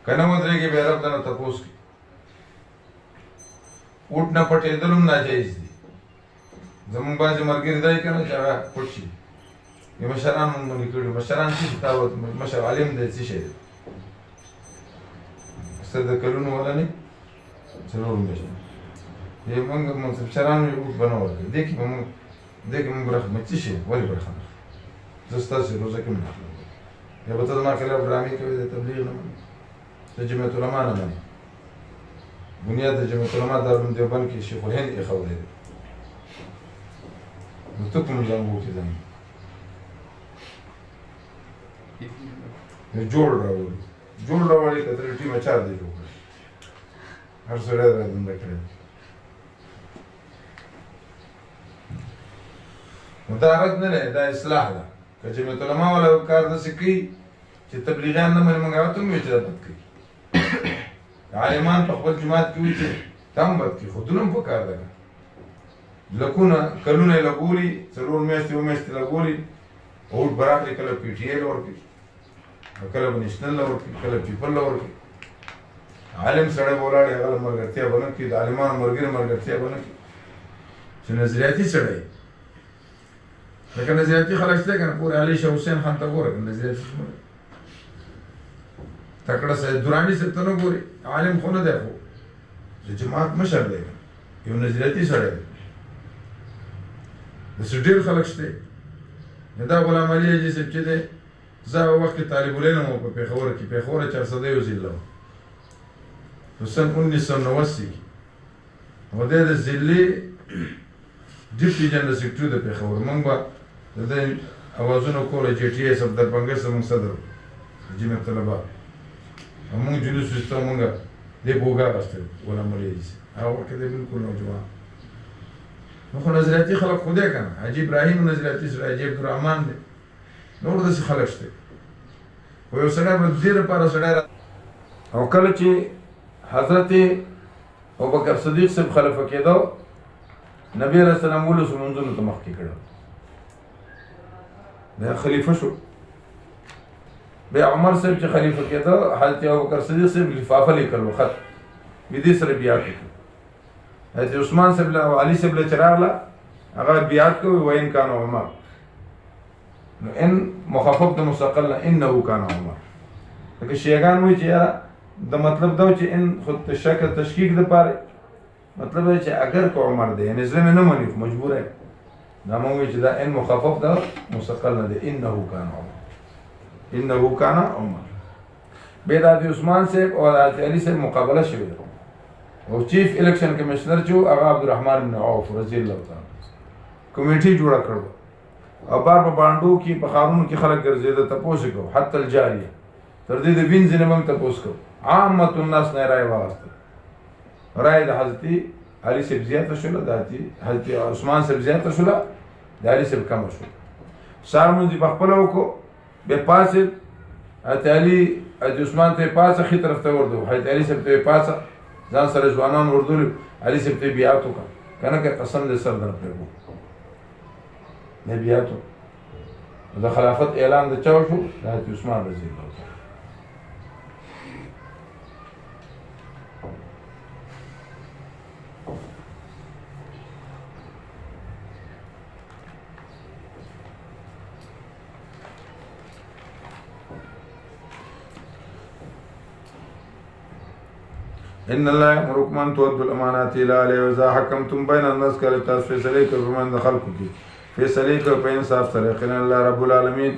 که نه ودرېږي بیا رب دنه تپوس کړي. اوټ نه پټېدل هم ناجایز دي. زمونږ بعضې ملګري دا یې که نه چې هغه پټ شي، یا مشران مونږ باندې کړي. مشران څه دي؟ تا مشر عالم دی څه شی دی؟ ستر د کلونو والا نه 4 میاشتې یې مونږ مشرانو یې اوټ به نه ورکوي. دې کې به مونږ برخه مې څه شي؟ ولې برخه نه اخلم؟ زه ستاسې روزه کې هم نه اخلم. یا به ته زما خلاف ډرامې کوې، د تبلیغ نه منې، د جمعیت علما نه منې. بنیاد د جمعیت علما دارالعلوم دیوبند کې شیخ الهند ایښودی دی، نو ته کوم زنګ وکړې ځان جوړ راوړي، جوړ راوړي که ترې ټیمه چار دی جوړ کړی، هر سړی را دنده کړی. نو دا رد نه دی، دا اصلاح ده. که جمعیت علما والا کار داسې کوي چې تبلیغیان نه مني، مونږ هغه ته هم وایو چې دا بد کوي. عالمان په خپل جومات کې وایي چې دا هم بد کوي، خو دونه هم پکار ده که لکونه کلونه یې لګولي، 4 میاشتې 2 میاشتې لګولي، اوټ به راکړي، کله پي ټي آی له ورکړي، کله به نیشنل له ورکړي، کله پیپل له ورکړي. عالم سړی به ولاړ هغه له ملګرتیا به نه کړي، د عالمانو ملګري ملګرتیا به نه کړي. چې نظریاتي سړی لکه نظریاتي خلک شته که نه، پورې علي شاه حسین خان ته ګوره، که نظریاتي څومره تکړه سړی. دراني صاحب ته نه ګورې، عالم خو نه دی، خو د جماعت مشر دی، یو نظریاتي سړی دی. داسې ډېر خلک شته. دا غلام علي حاجي صاحب چې دی، زه هغه وخت کې طالب العلم وم په پېښور کې، پېښور 401 ضلع وه په سن 1989 کې، او دی د ضلعې ډیپټي جنرل سیکرټري د پېښور. موږ به د دې اوازونه کوله، جې ټي اې صفدر پنګس زموږ صدر جمعیت طلبا، او موږ جلوس ویسته، موږ دې بوګا اخیستی غلام علي حاجي صاحب. هغه وخت کې دی بلکل نوجوان. نو خو نظریاتي خلک خو دی که نه، حاجي ابراهیم نظریاتي سړی، حاجي عبدالرحمن دی، نور داسې خلک شته. خو یو سړی به د دې لپاره سړی او کله چې حضرت ابوبکر صدیق صاحب خلیفه کېده، نبی علیہ السلام 12 لمونځونو ته مخکې کړه، بیا خلیفه شو. بیا عمر صاحب چې خلیفه کېده، حضرت ابوبکر صدیق صاحب لفافه لیکلو، خط دې سره بیعت وکړو. حضرت عثمان صاحب او علي صاحب له چې راغله هغه بیعت کوي وین کان عمر، نو ان مخفف د مستقل نه انه کان عمر. لکه شیعاګان وایي چې یاره د مطلب دا چې ان خود شکل تشکیک د پاره مطلب دی چې اگر که عمر دی یعنی زه مې نه مني خو مجبور یم، دا مو وایي چې دا ان مخفف ده مستقل نه دی انه کان عمر، انه کان عمر. بیا د حضرت عثمان صاحب او حضرت علي صاحب مقابله شوې ده او چیف الیکشن کمشنر چې و هغه عبدالرحمن بن عوف رضی الله تعالی کمیټي جوړه کړو او بار په بانډو کې په ښارونو کې خلک ګرځېده، تپوس یې کوو حتی الجاریه تر دې د وینځ نه هم تپوس کوو. عامة الناس نه رایې واخیسته، رایې د حضرت علي صاحب زیاته شوله، د حضرت عثمان صاحب زیاته شوله، د علي صاحب کمه شوله. سهار لمونځ یې پخپله وکړو، بیا پاڅېد حضرت علي حضرت عثمان ته یې پاڅه ښي طرف ته وردو، حضرت علي صاحب ته یې پاڅه ځان سره ځوانان وردولي، علي صاحب ته یې بیعت وکړه که نه که قسم دې سر در پرېږدو د بیعت وکړو. د خلافت اعلان د چا وشو؟ د حضرت عثمان رضی الله تعالی. ان الله يأمركم ان تؤدوا الامانات الى اهلها واذا حكمتم بين الناس کله تاسو فیصله کوئ په منځ د خلکو کې فیصله کوئ په انصاف سره، یقینا الله رب العالمین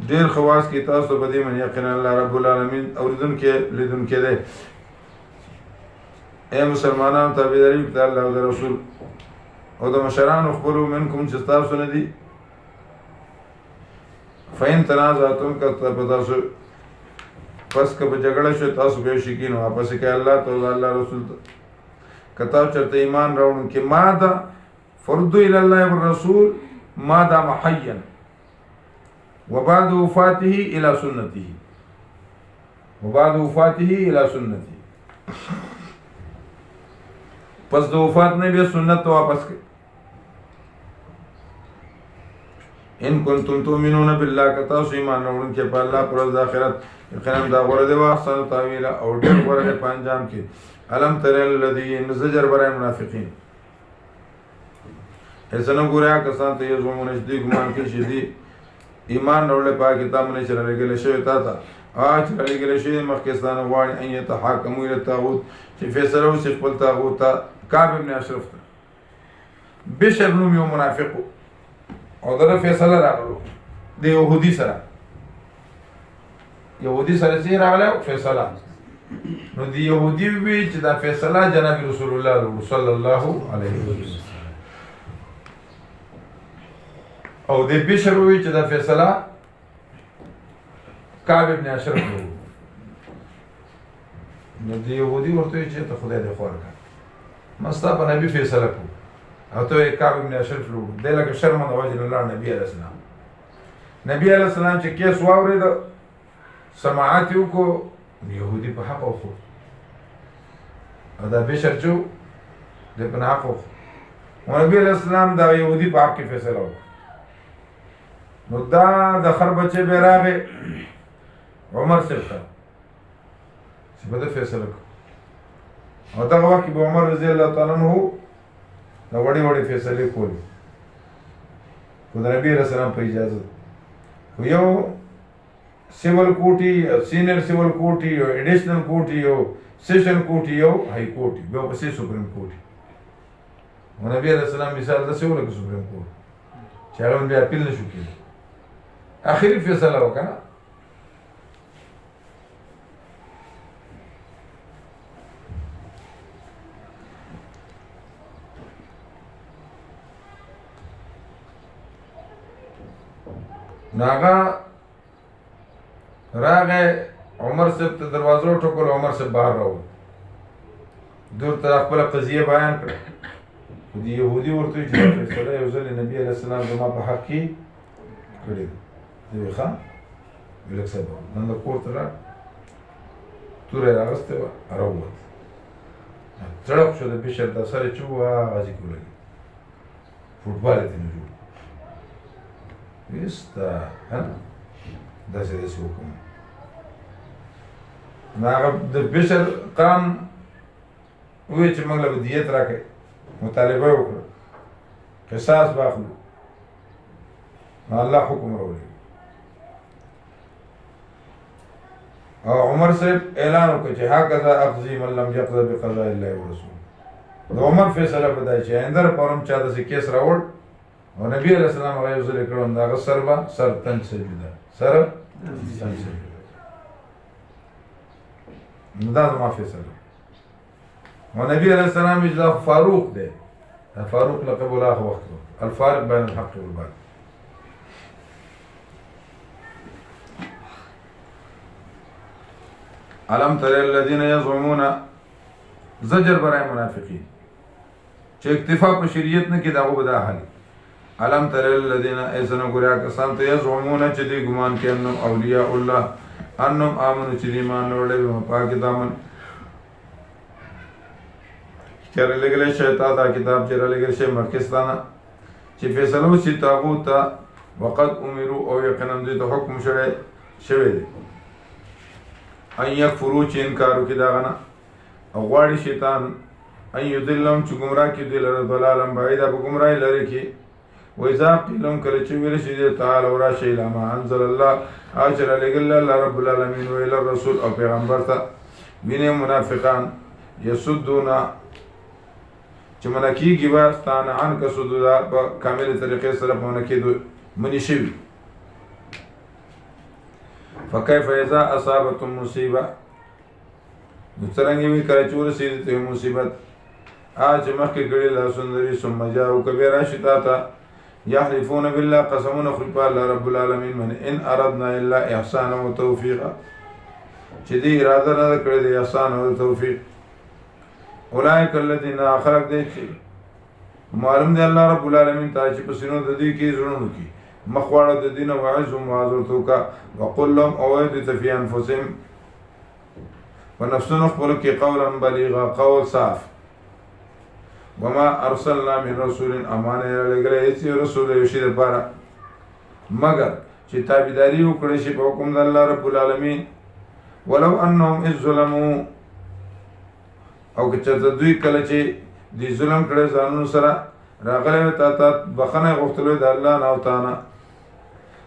ډېر خواص کې تاسو په دې باندې یقینا الله رب العالمین اوریدونکی لیدونکی دی. اے مسلمانانو تابعداري وکړئ د الله او د رسول او د مشرانو خپلو منکم چې تاسو نه دي. فإن تنازعتم که تاسو پس که په جګړه شو تاسو به شي کینو واپس کوي الله ته او الله رسول ته. کتا چرته ایمان راوړو کې ما دا فرض الى الله والرسول ما دا محيا وبعد وفاته الى سنته وبعد وفاته الى سنته. پس د وفات نه بیا سنت ته واپس کوي. ان کنتم تؤمنون بالله کتا سو ایمان راوړو کې په الله پر ورځ آخرت یقینا دا غوره دی واحسن تاویلا او ډېر غوره دی په انجام کې. الم تر الذین زجر برای منافقین ایسا نه ګوریا کسان ته یزعمون چې دوی ګمان کوي چې دوی ایمان راوړل په کتاب نه چې راغلی شوی تا ته هغه چې راغلی شوی مخکې ستانه غواړي ان یتحاکموا الی الطاغوت چې فیصله وشي خپل طاغوت ته. کعب ابن اشرف ته بشر نوم یو منافق او دغه فیصله راغلو د یهودي سره، یهودي سره چې راغله فیصله، نو دی یهودي وی چې دا فیصله جناب رسول الله صلی الله علیه وسلم او د بشر وی چې دا فیصله کعب ابن اشرف وو. نو دی یهودي ورته چې ته خدای دې خور کړه مستا په نبی فیصله کو او ته کعب ابن اشرف لو د لکه شرم د وجه الله نبی علیہ السلام. نبی علیہ السلام چې کیس واورید سماعات یو کو یهودي په حق خو او دا بشر چې د په حق خو نبی علیہ السلام دا یهودي په حق فیصله وکړه. نو دا د خر بچه به راغی عمر صاحب ته چې به فیصله وکړو او دغه وخت به عمر رضی الله تعالی عنہ دا وړي وړي فیصله کولې خو د نبی رسول الله په اجازه. خو یو سیول کوټي سینیئر سیول کوټي یو ایډیشنل کوټي یو سیشن کوټي یو های کوټي بیا په سپریم کوټي. نبی رسول الله مثال د سیول کې سپریم کوټ چې هغه بیا اپیل نشو کېږي اخري فیصله وکړه. ناغا راغه عمر صاحب ته دروازه ټکول، عمر صاحب بهر راو دور ته خپل قضیه بیان کړه. خو دی یهودي ورته چې فیصله یو ځل نبی علیه السلام زما په حق کې کړې دی ښه ولک سبا نن د کور ته را توره راغسته و راووت تړپ شو د بشر د سره چې وه غازي کولګي فوټبال یې ته نه جوړ ویستا داسې داسې وکړو. نو هغه د بشر قام ووایي چې موږ له به دیت راکړئ، مطالبه یې وکړه قصاص واخلو. نو الله حکم راولېږي او عمر صاحب اعلان وکړ چې هکذا اقضي من لم يقض بقضاء الله ورسوله. د عمر فیصله به دا چې آینده لپاره هم چا داسې کیس راوړ او نبي علیه السلام هغه یو ځل یې کړی د هغه سر به سر تن سجده سر تن سجده. نو دا زما فیصله او نبي علیه السلام چې دا فاروق دی، دا فاروق لقب ولا هغه وخت الفارق بین الحق والباطل. علم تر الذين يزعمون زجر برای منافقین چې اکتفا په شریعت نه کې دغه بدا حال. علم تر الذين ایسن ګوریا کسان ته یزعمون چې دی ګمان کوي انهم اولیاء الله انهم امنوا چې ایمان وروړي په پاک دامن چر لګل شیطان دا کتاب چر لګل شی مکستانه چې فیصلو شي تاغوت ته وقد امروا او یقینا دوی ته حکم شوی دی ان یکفروا چې انکار وکړي دا غنه او غواړي شیطان ان یضلهم چې ګمراه کړي دوی لره ضلالا بعیدا په ګمراهۍ لرې کړي. وإذا قيل لهم کله چې ویل شي تعالی وراشئ الی ما انزل الله هغه چې رالېږلی الله رب العالمین ویلی الرسول او پیغمبر ته وینې منافقان یصدونه چې منع کېږي به ستانه عنک صدودا په کاملې طریقې سره په منع کېدو منې شوي. فکیف اذا اصابتهم مصیبه نو څرنګه وي کله چې ورسېدي ته مصیبت هغه چې مخکې کړي لاسونه لري ثم جاءوک بیا راشي تا ته یحلفون بالله قسمونه خوري په الله رب العالمین باندې ان اردنا الا احسانا وتوفیقا چې دې اراده نه کړې د احسان او توفیق. اولئک الذین خلق دې چې معلوم دی الله رب العالمین ته چې په سينو د دې کې زړونو کې مخواړه د دین او عزم معذرتو کا وقل لهم اوید فی انفسهم ونفسنا خپل کې قولا بلیغا قول صاف. وما ارسلنا من رسول امانه لګره هیڅ رسول یشي لپاره مگر چې تابعداري وکړي شي په حکم د الله رب العالمین. ولو انهم اذ ظلموا او که چېرته دوی کله چې دې ظلم کړی ځانونو سره راغلی تا ته بخښنه غوښتلو د الله نه او تا نه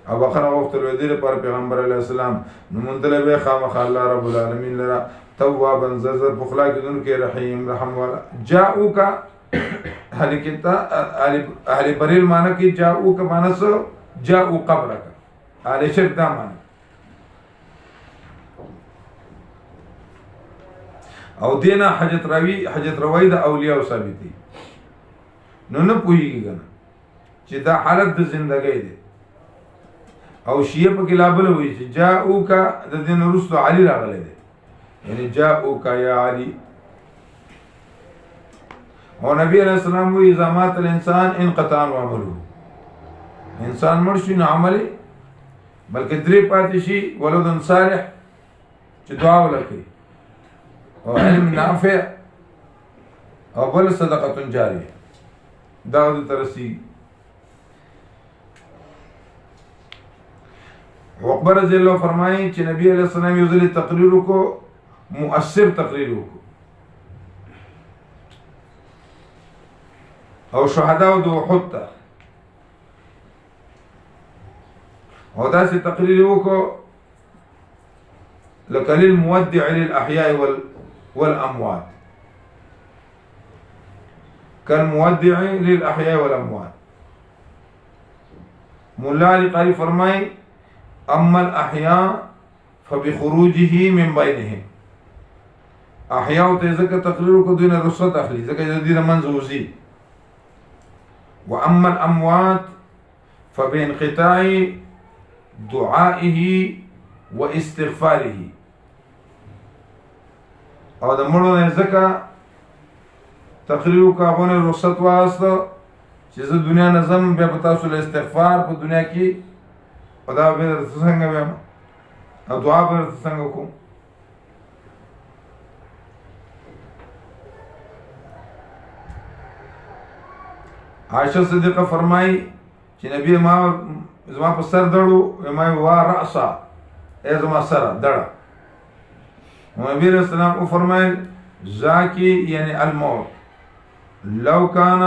او بخښنه غوښتلو دې لپاره پیغمبر علیه السلام نو موندلی به یې خامخا الله رب العالمین لره توابا زر پخلا کېدونکی رحیم رحم والا. جاؤکا اهل بریل معنی کې جاؤکا معنی څه جاؤ قبرک اهل شرک دا معنی او دینا حجت روی د اولیاء ثابتي نو نه پوهیږي کنه چې دا حالت د زندګۍ دی او شیعه په کې لابل وایي چې جاؤکا د دین رسول علی راغلی دی یعنی جاؤکا یا علی. او نبی علیہ السلام وی اذا مات الانسان انقطع عمله انسان مړ شي نو عمل بلکې درې پاتې شي ولد صالح چې دعا ولکړي او علم نافع او بل صدقه جاریه دا د ترسي. عقبہ رضی اللہ فرمائیں چې نبی علیہ السلام یو ځل تقریر کو مؤثر تقریر کو او شهداء د احد ته او داسې تقریر وکړو لکه للمودع للاحیاء والاموات كالمودع للاحیاء والاموات. مولا علی قاری فرمائیں اما الاحیاء فبخروجه من بینهم احیاء ته ځکه تقریر کو دونه رخصت اخلي ځکه د دې منځوزي. واما الاموات فبانقطاع دعائه واستغفاره او د مړو نه ځکه تقریر کو هغه رخصت واسطه چې زه دنیا نظم بیا په تاسو له استغفار په دنیا کې خدا به څنګه وایم او دعا به څنګه کوم. عائشہ صدیقہ فرمائی چې نبی ما زما په سر دړو ما وا راسا ای زما سره دړه نبی علیہ السلام فرمائل ذاکی یعنی الموت لو کان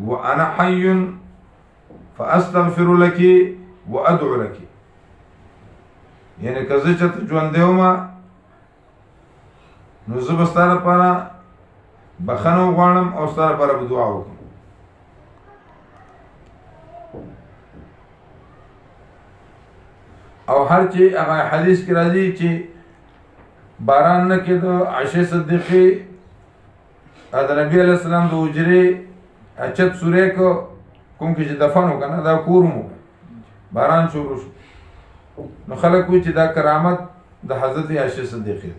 وانا حی فاستغفر لك وادعو لك، یعنی که زه چېرته ژوندی ومه نو زه به ستا لپاره بخښنه وغواړم او ستا لپاره به دعا وکړم. او هر چې هغه حدیث کې راځي چې باران نه کېده، عائشې صدیقې د نبي علیه السلام د حجرې چت سوری کو کوم کې چې دفن وکړه نه دا کور مو باران شروع شو، نو خلک وایي چې دا کرامت د حضرت عائشې صدیقې.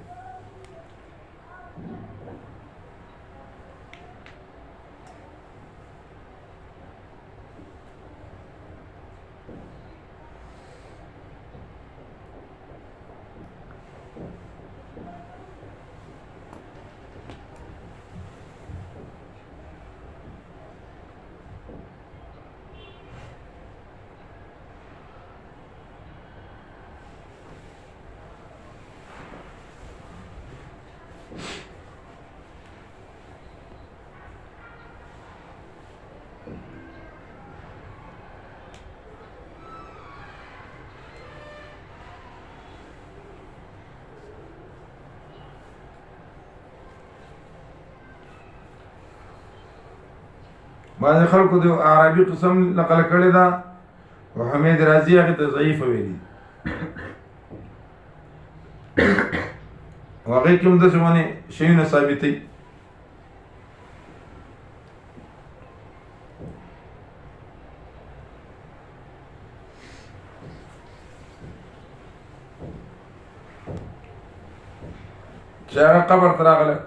بعض خلکو د عربي قسم نقل کړی ده او حمید رازي هغه ته ضعیف ویلي او هغه کوم د څه شیونه ثابتې. چې هغه قبر ته راغله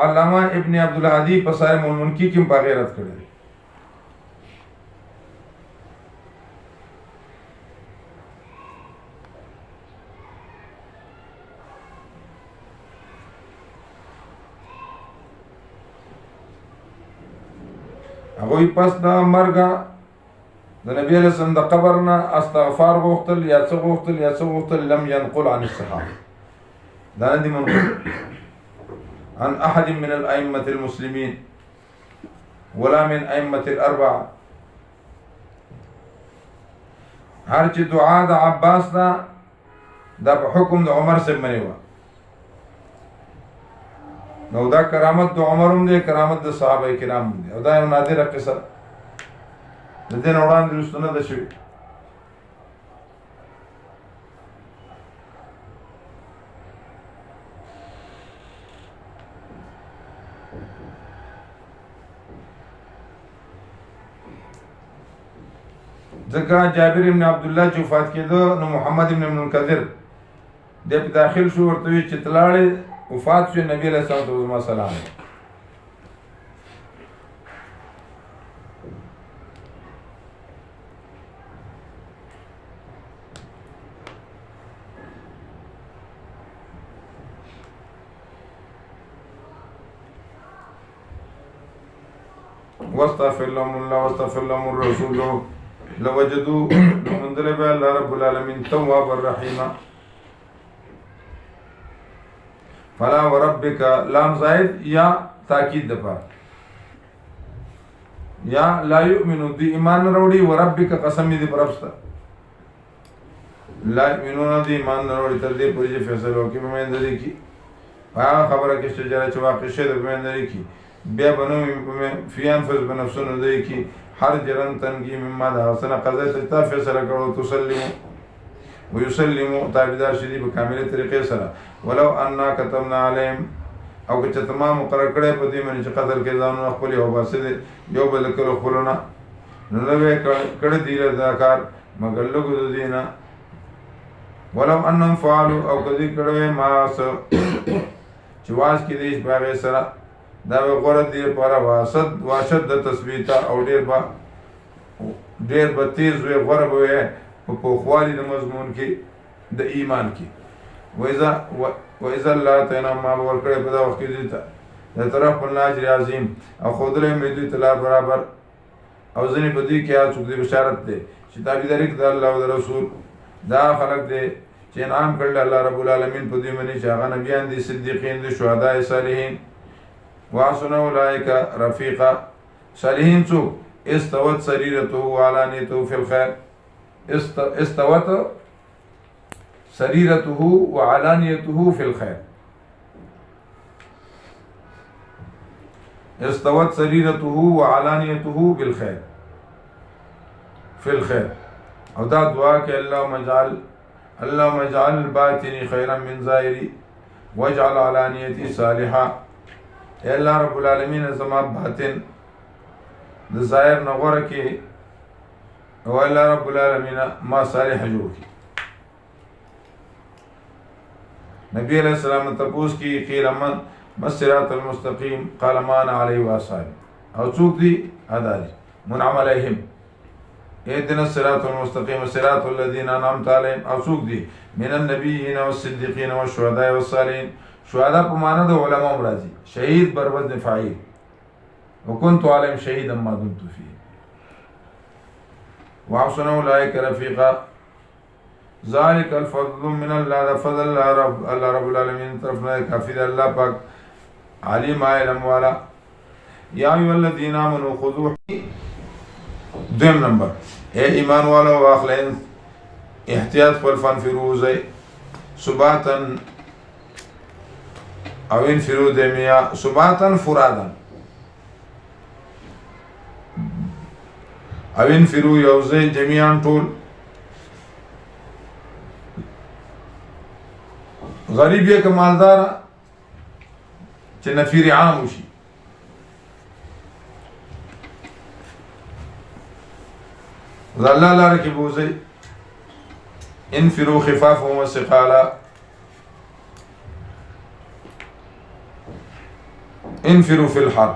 علامہ ابن عبدالهادی په صارم المنکی کې په غیرت کړی. هغوی پس د مرګه د نبی علیه السلام د قبر نه استغفار غوښتل یا څه غوښتل لم ينقل عن الصحابه، دا نه دي منقول عن أحد من الأئمة المسلمين ولا من أئمة الأربعة. هر چې دعا د عباس دا په حکم د عمر صاحب باندې وه، نو دا کرامت د عمر هم دی، کرامت د صحابه کرام هم دی، او دا یو نادره قصه د دې نه وړاندې وروسته نه ده شوې. ځکه جابر ابن عبدالله چې وفات کېده نو محمد ابن منکدر دی په داخل شو، ورته ویل چې تلاړې وفات شو، نبی علیه السلام ته زما سلام. واستغفر لهم الله واستغفر لهم الرسول لوجدوا مندل به الله رب العالمين تواب الرحيم. فلا وربك لام زائد یا تاکید دپا یا لا یؤمنو دی ایمان روڑی وربک قسم دی پربستا لا یؤمنون دی ایمان روڑی تر دی پوری جی فیصلو کی بمیندری کی خبره کې شجره چې واقع شه د بمیندری کی بیا بنو فی انفس بنفسون دی کی هر جرن تنگی مما دا حسن قضا سجتا فیصله کړو تسلمو ويسلمو تابعدار شدی په کامله طریقې سره ولو اننا كتبنا عليهم او که تمام مقرر کړي په دې باندې چې قتل کې ځانونه خپل یو باسه یو بل کړو خپلونه نو نو کړه دی له کار مگر لګو د دینه ولو انهم فعلوا او کدی کړه ما چې واس کې دې باغ سره دا غوړه دی پر واسد د تثبیت او ډیر به تیز وي غوړه وي په خوالي د مضمون کې د ایمان کې وإذا الله تعالی ما ورکړې په دا وخت کې دي ته د طرف الله اجر عظیم او خودله مې دې تلا برابر او ځنې په دې کې هغه څوک دی بشارت دی چې تابعداري کوي د الله او د رسول دا خلک دی چې انعام کړل الله رب العالمین په دې باندې چې هغه نبیان دي صدیقین دي شهدا صالحین وحسن اولئک رفیقا صالحین څوک استوت سریرته وعلانیته فی الخير استوت سریرته وعلانیته فی الخير استوت سریرته وعلانیته بالخير فی الخير او دا دعا کې اللهم اجعل باطنی خیرا من ظاهری واجعل علانیتی صالحا اے اللہ رب العالمین زما باطن د ظاهر نه غوره کې او الله رب العالمین ما صالح جوړ کړي نبی علیہ السلام تپوس کی قیل من الصراط المستقیم قال ما انا علیه واصحابی او څوک دي اداري منعم علیهم اهدنا الصراط المستقیم صراط الذین انعمت علیهم او څوک دي من النبیین والصدیقین والشهداء والصالحین شهدا په معنا د علماء راځي شهید بر وزن فاعل وكنت عليهم شهيدا ما دمت فيه وحسن اولئك رفيقا ذلك الفضل من الله فضل الله رب العالمين طرفنا کافی الله پاک علیم علم والا یا ایها الذين امنوا خذوا دویم نمبر اے ایمان والو واخلین احتیاط پر فانفروا زي سباتا او انفروا دمیا سباتا فرادا او انفروا یوزي جميعا طول غریب یک مالدار چې نفیر عام وشي الله لاره کې بوزي انفروا خفافا وثقالا انفروا في الحرب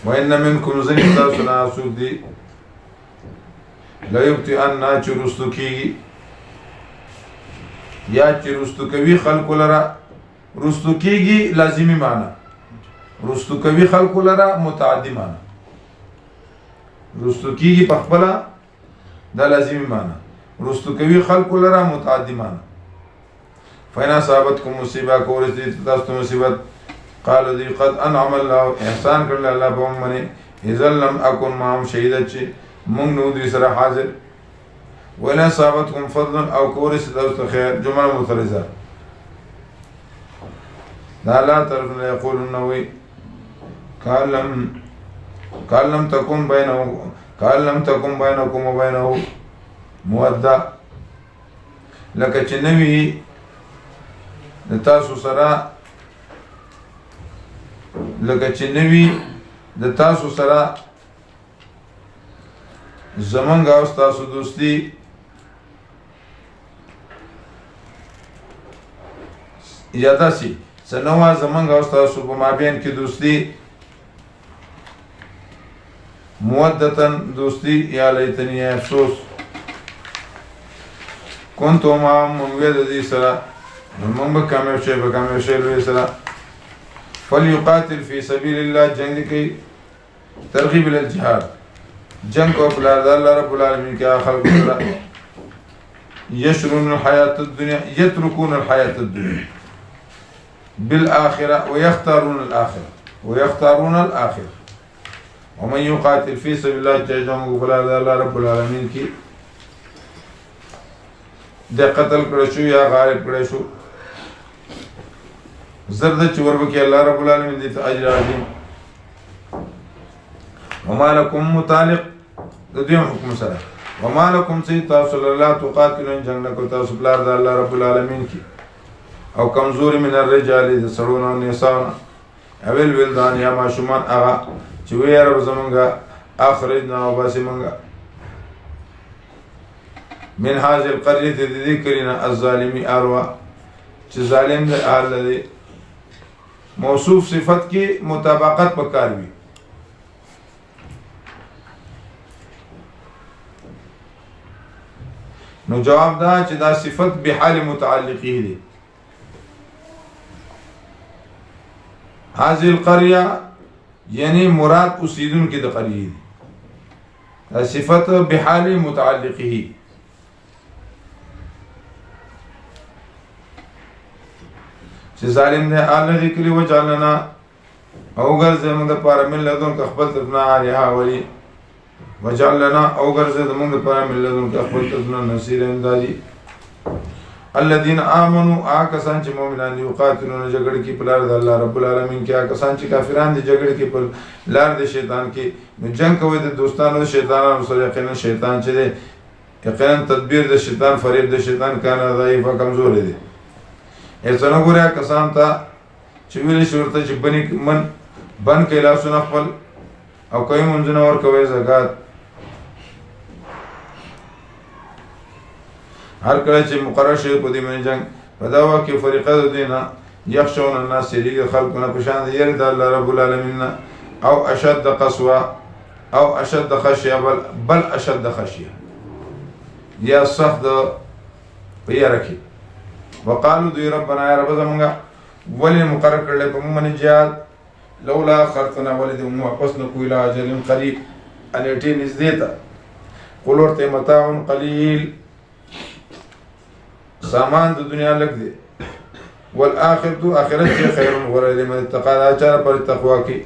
وإن منكم زين تاسنا سودي لا يبتي أن چرستکی یا چرستکوی خلق لرا رستکیگی لازمی معنی رستکوی خلق لرا متعدی معنی رستکیگی پخبلا دا لازمی معنی رستکوی خلق لرا متعدی معنی فإن أصابتكم مصيبة كورثت تاسو مصیبت قالوا ذي قد انعم الله احسان کړل الله په موږ اذا لم اكن معهم شهيدا چې موږ نو دې سره حاضر ولا صابتكم فضل او كورث دوست خير جمله مترزه لا لا طرف يقول النووي قال لم تكن بينكم وبينه موده لکه چې نوی تاسو سره لکه چې نوی د تاسو سره زمونږ او تاسو دوستی یاده سي سنوا زمونږ او تاسو په مابین کې دوستی مودتن دوستی یا لیتنی افسوس كنتو معهم من وید دي سره من بکامیو شی لوی سره فليقاتل في سبيل الله جنگ کی ترغیب الجهاد جنگ کو بلاد الله رب العالمین کے خلق سره يشرون الحياة الدنيا يتركون الحياة الدنيا بالآخرة ويختارون الآخرة ومن يقاتل في سبيل الله جنگ کو بلاد الله رب العالمین کی دے قتل کرشو یا غارب کرشو زرد چورب کی اللہ رب العالمین دیتا اجر عظیم وما لکم متعلق دویم حکم سره وما لکم سی تاسو اللہ تقاتلون جنگ نکو تاسو بلار دا اللہ رب العالمین کی او کمزوری من الرجال دا سرون و نیسان اویل ویلدان یا معشومان اغا چوی رب زمانگا آخرجنا و باسی منگا من هذه القرية ذكرنا الظالمي أروى چې ظالم د اهل دی موصوف صفت کی مطابقت پکاروي نو جواب دا چې دا صفت به حال متعلقه دي هذه القرية یعنی مراد اوسیدونکي د قريه دي صفت بحال متعلقه چې ظالم دی الذي کلی وجعلنا او ګرځه موږ لپاره من لدن خپل طرفنا علیها ولی وجعلنا او ګرځه موږ لپاره من لدن خپل طرفنا نصير امدادي الذين امنوا آکسان چې مؤمنان دي یقاتلون جګړه کې په لار د الله رب العالمین کې آکسان چې کافران دي جګړه کې په لار د شیطان کې نو جنگ کوي د دوستانو شیطانانو سره یقینا شیطان چې دی یقینا تدبیر د شیطان فریب د شیطان کانه ضعیف او کمزور دي څنګه ګوریا کسان ته چې ویل شورته چې بن کې لاسونه خپل او کوي منځونه ور کوي زکات هر کله چې مقرر شي په دې باندې جنگ په دا وخت کې فریقه د دینه یخشون الناس چې خلقونه په شان دي د الله رب العالمین او اشد قسوه او اشد خشيه بل اشد خشيه یا سخت پیرکی وقالو دوی ربنا یا رب زمونږه ولې مقرر کړل په موږ باندې جهاد لولا خرطنا ولد واپس نکو الى اجل قریب انټی نږدې ته قل ورته متاع قلیل سامان د دنیا لګ دی والآخرة آخرت کې خیر غره لمن اتقى اچار پر تقوا کې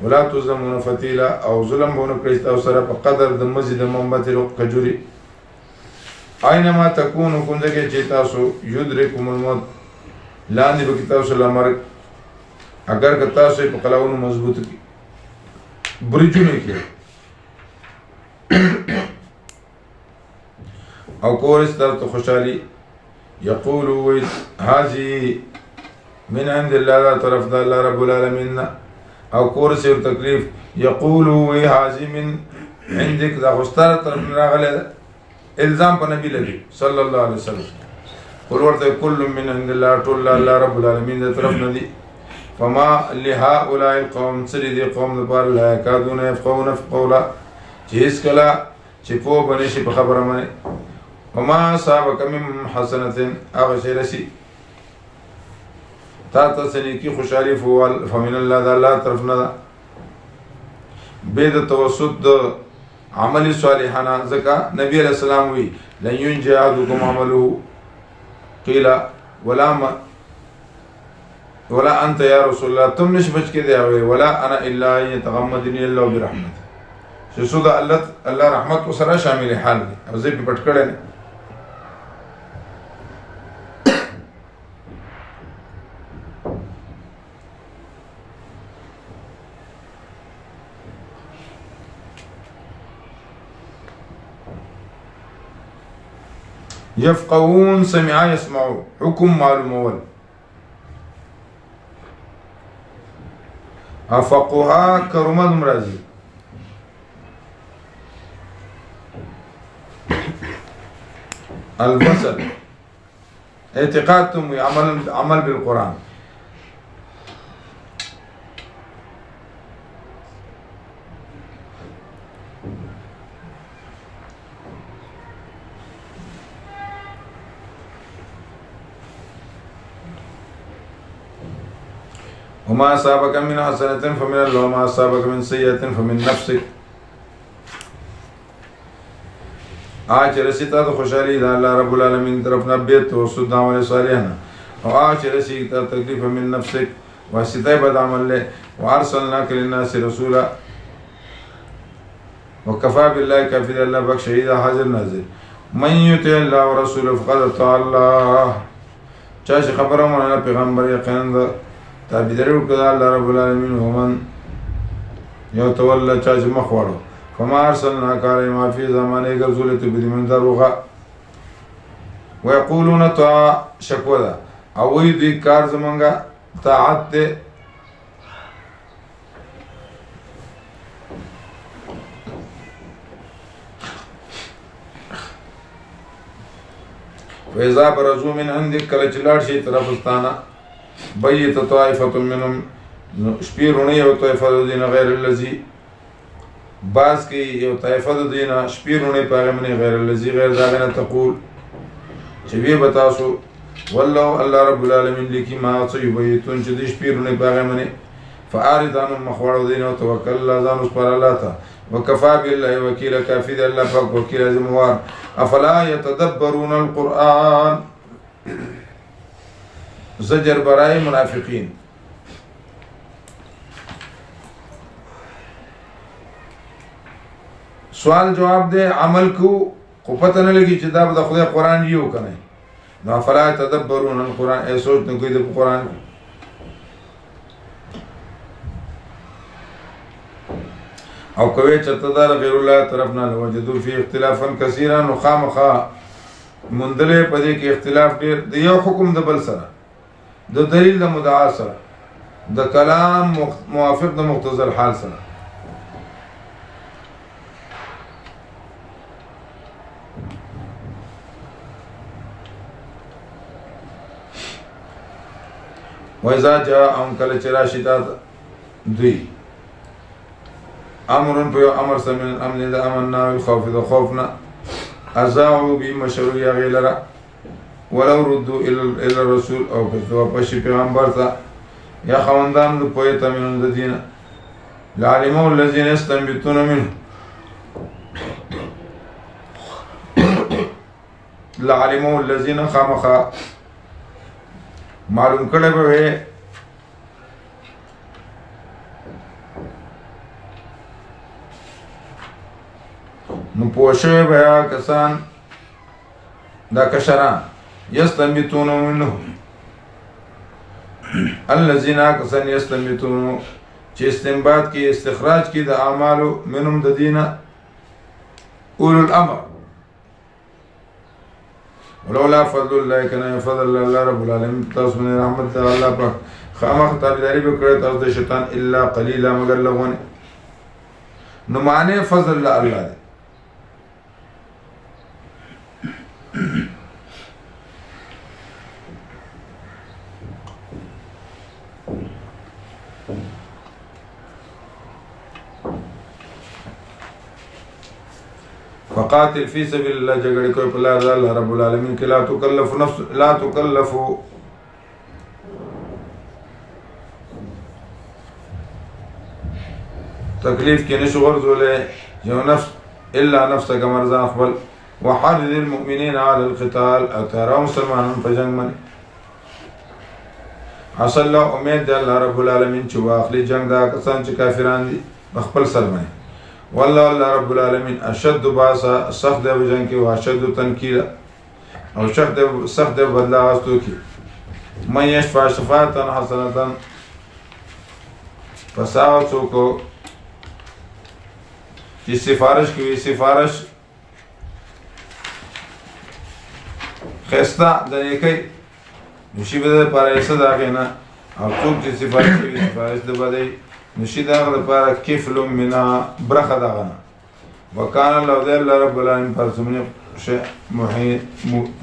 ولا تظلمون فتیلا او ظلم بونه کړی او سره په قدر د مسجد محمد کجوري اينما تكونوا کوم ځای چې تاسو یدرکم الموت لاندې به تاسو لمر اگر که تاسو په قلاونو مضبوط کی برجونه کې او کور ستاسو خوشحالي يقولوا هذه من عند الله طرف الله رب العالمين او کورس او تکلیف يقولوا هذه من عندك دا غستار طرف راغله الزام په نبی لګي صلی الله علیه وسلم قل ورته كل من عند الله طول الله رب العالمين دا طرف ندي فما لهؤلاء القوم سري قوم پر لا يكادون يفقهون قولا چیز کلا چې په باندې شي په خبره باندې وما صابك من حسنة أغشرسي تاتا سنيكي خوشالي فمن الله دا الله طرفنا دا بيد توسط عمل صالحانا زكا نبي عليه السلام وي لن ينجي أحدكم عمله قيل ولا أنت يا رسول الله تم نش بچ کے دیا ہوئے ولا أنا إلا يتغمدني الله برحمته شسو دا الله رحمت و سرا شامل حال دی او زی پی پٹ کڑے يفقهون سمع يسمعوا حكم معلوم اول افقها كرمه مرازي البصر اعتقادتم عمل بالقرآن وما أصابك من حسنة فمن الله وما أصابك من سيئة فمن نفسك آج رسیتا تو خوشحالی دا اللہ رب العالمین طرفنا بیت و صد عمل صالحنا و آج رسیتا تکلیف من نفسك و ستای بد عمل لے و ارسلناک للناس رسولا و کفا باللہ کافی دا اللہ بک شہیدہ حاضر نازل من یطع اللہ و رسول فقد اطاع اللہ چاش خبر من پیغمبر یقیناً دا تابداری وکړه الله رب العالمین ومن یو تولى چاچ مخوړو فما ارسلناک علیهم فی زمانه ګرځولته بدمن دروغه ويقولون طاعه شکوه او وی دې کار زمونږه طاعت ته وإذا برزوا من عندك کله چې لاړ شي طرفستانه بيت طائفة منهم شبيروني يو طائفة دين غير الذي باز کی یو طائفه دینه شپیرونه پیغمبر غیر الذي غیر داغنه تقول چې وی بتاسو والله الله رب العالمین لکی ما سيبيتون چې د شپیرونه پیغمبر فاعرض عنهم مخوړو دین او توکل الله ځان اوس پر الله ته وکفا بالله وکیل کافی دی الله پاک وکیل ذمہوار افلا يتدبرون القرآن زجر برای منافقین سوال جواب دے عمل کو پتہ نہ لگی چې دا د خدای قرآن یو کنه نو افلا يتدبرون القرآن ای سوچ نه کوي د قرآن او کوي چې تدار غیر الله طرفنا وجدوا فی اختلافا کثیرا خامخا مندله پدې کې اختلاف ډیر د یو حکم د بل سره د دلیل د مدعا سره د کلام موافق د مقتضى الحال سره وإذا جاءهم كل چراشتا دوی امرن په امر سمن امن د امننا الخوف د خوفنا ازاعوا بمشروع غیلرا ولو ردوا الى الرسول او كتوا پشي پیغمبر ته یا خوندان د پوهه من د دین لعلموا الذين يستنبطون منه لعلموا الذين خامخا معلوم کړه به نو پوښه بیا کسان دا کشران یستنبطون منه الذين کسان یستنبطون چې استنباط کی استخراج کی د اعمالو منهم د دینه اولو الامر ولولا فضل الله كان فضل الله رب العالمين تاسو من رحمت الله پاک خامخ تابعداري وکړه تاسو د شیطان الا قليلا مگر لغونه نو معنی فضل الله دی فقاتل في سبيل الله جګړه کوي په لار الله رب العالمین کې لا تکلف نفس لا تکلف تکلیف کې نشو ورزولې یو نفس الا نفسك مرزان خپل وحرض المؤمنين على القتال اترى مسلمانان په جنگ باندې اصل الله امید دی الله رب العالمین چې واخلي جنگ دا کسان چې کافران دي خپل سر باندې والله الله رب العالمین اشد باسا سخت دی جنگ کې واشد تنکیل او سخت دی بدلا واستو کې من يشفع شفاعة حسنة فساو څوک چې سفارش کوي سفارش خستا د نیکي نشي به لپاره صدا غینا او څوک چې سفارش کوي سفارش د بدی نشي دا لپاره کفل منا برخه دغه وکانه لو ذل الله رب العالمین پر سمنه شی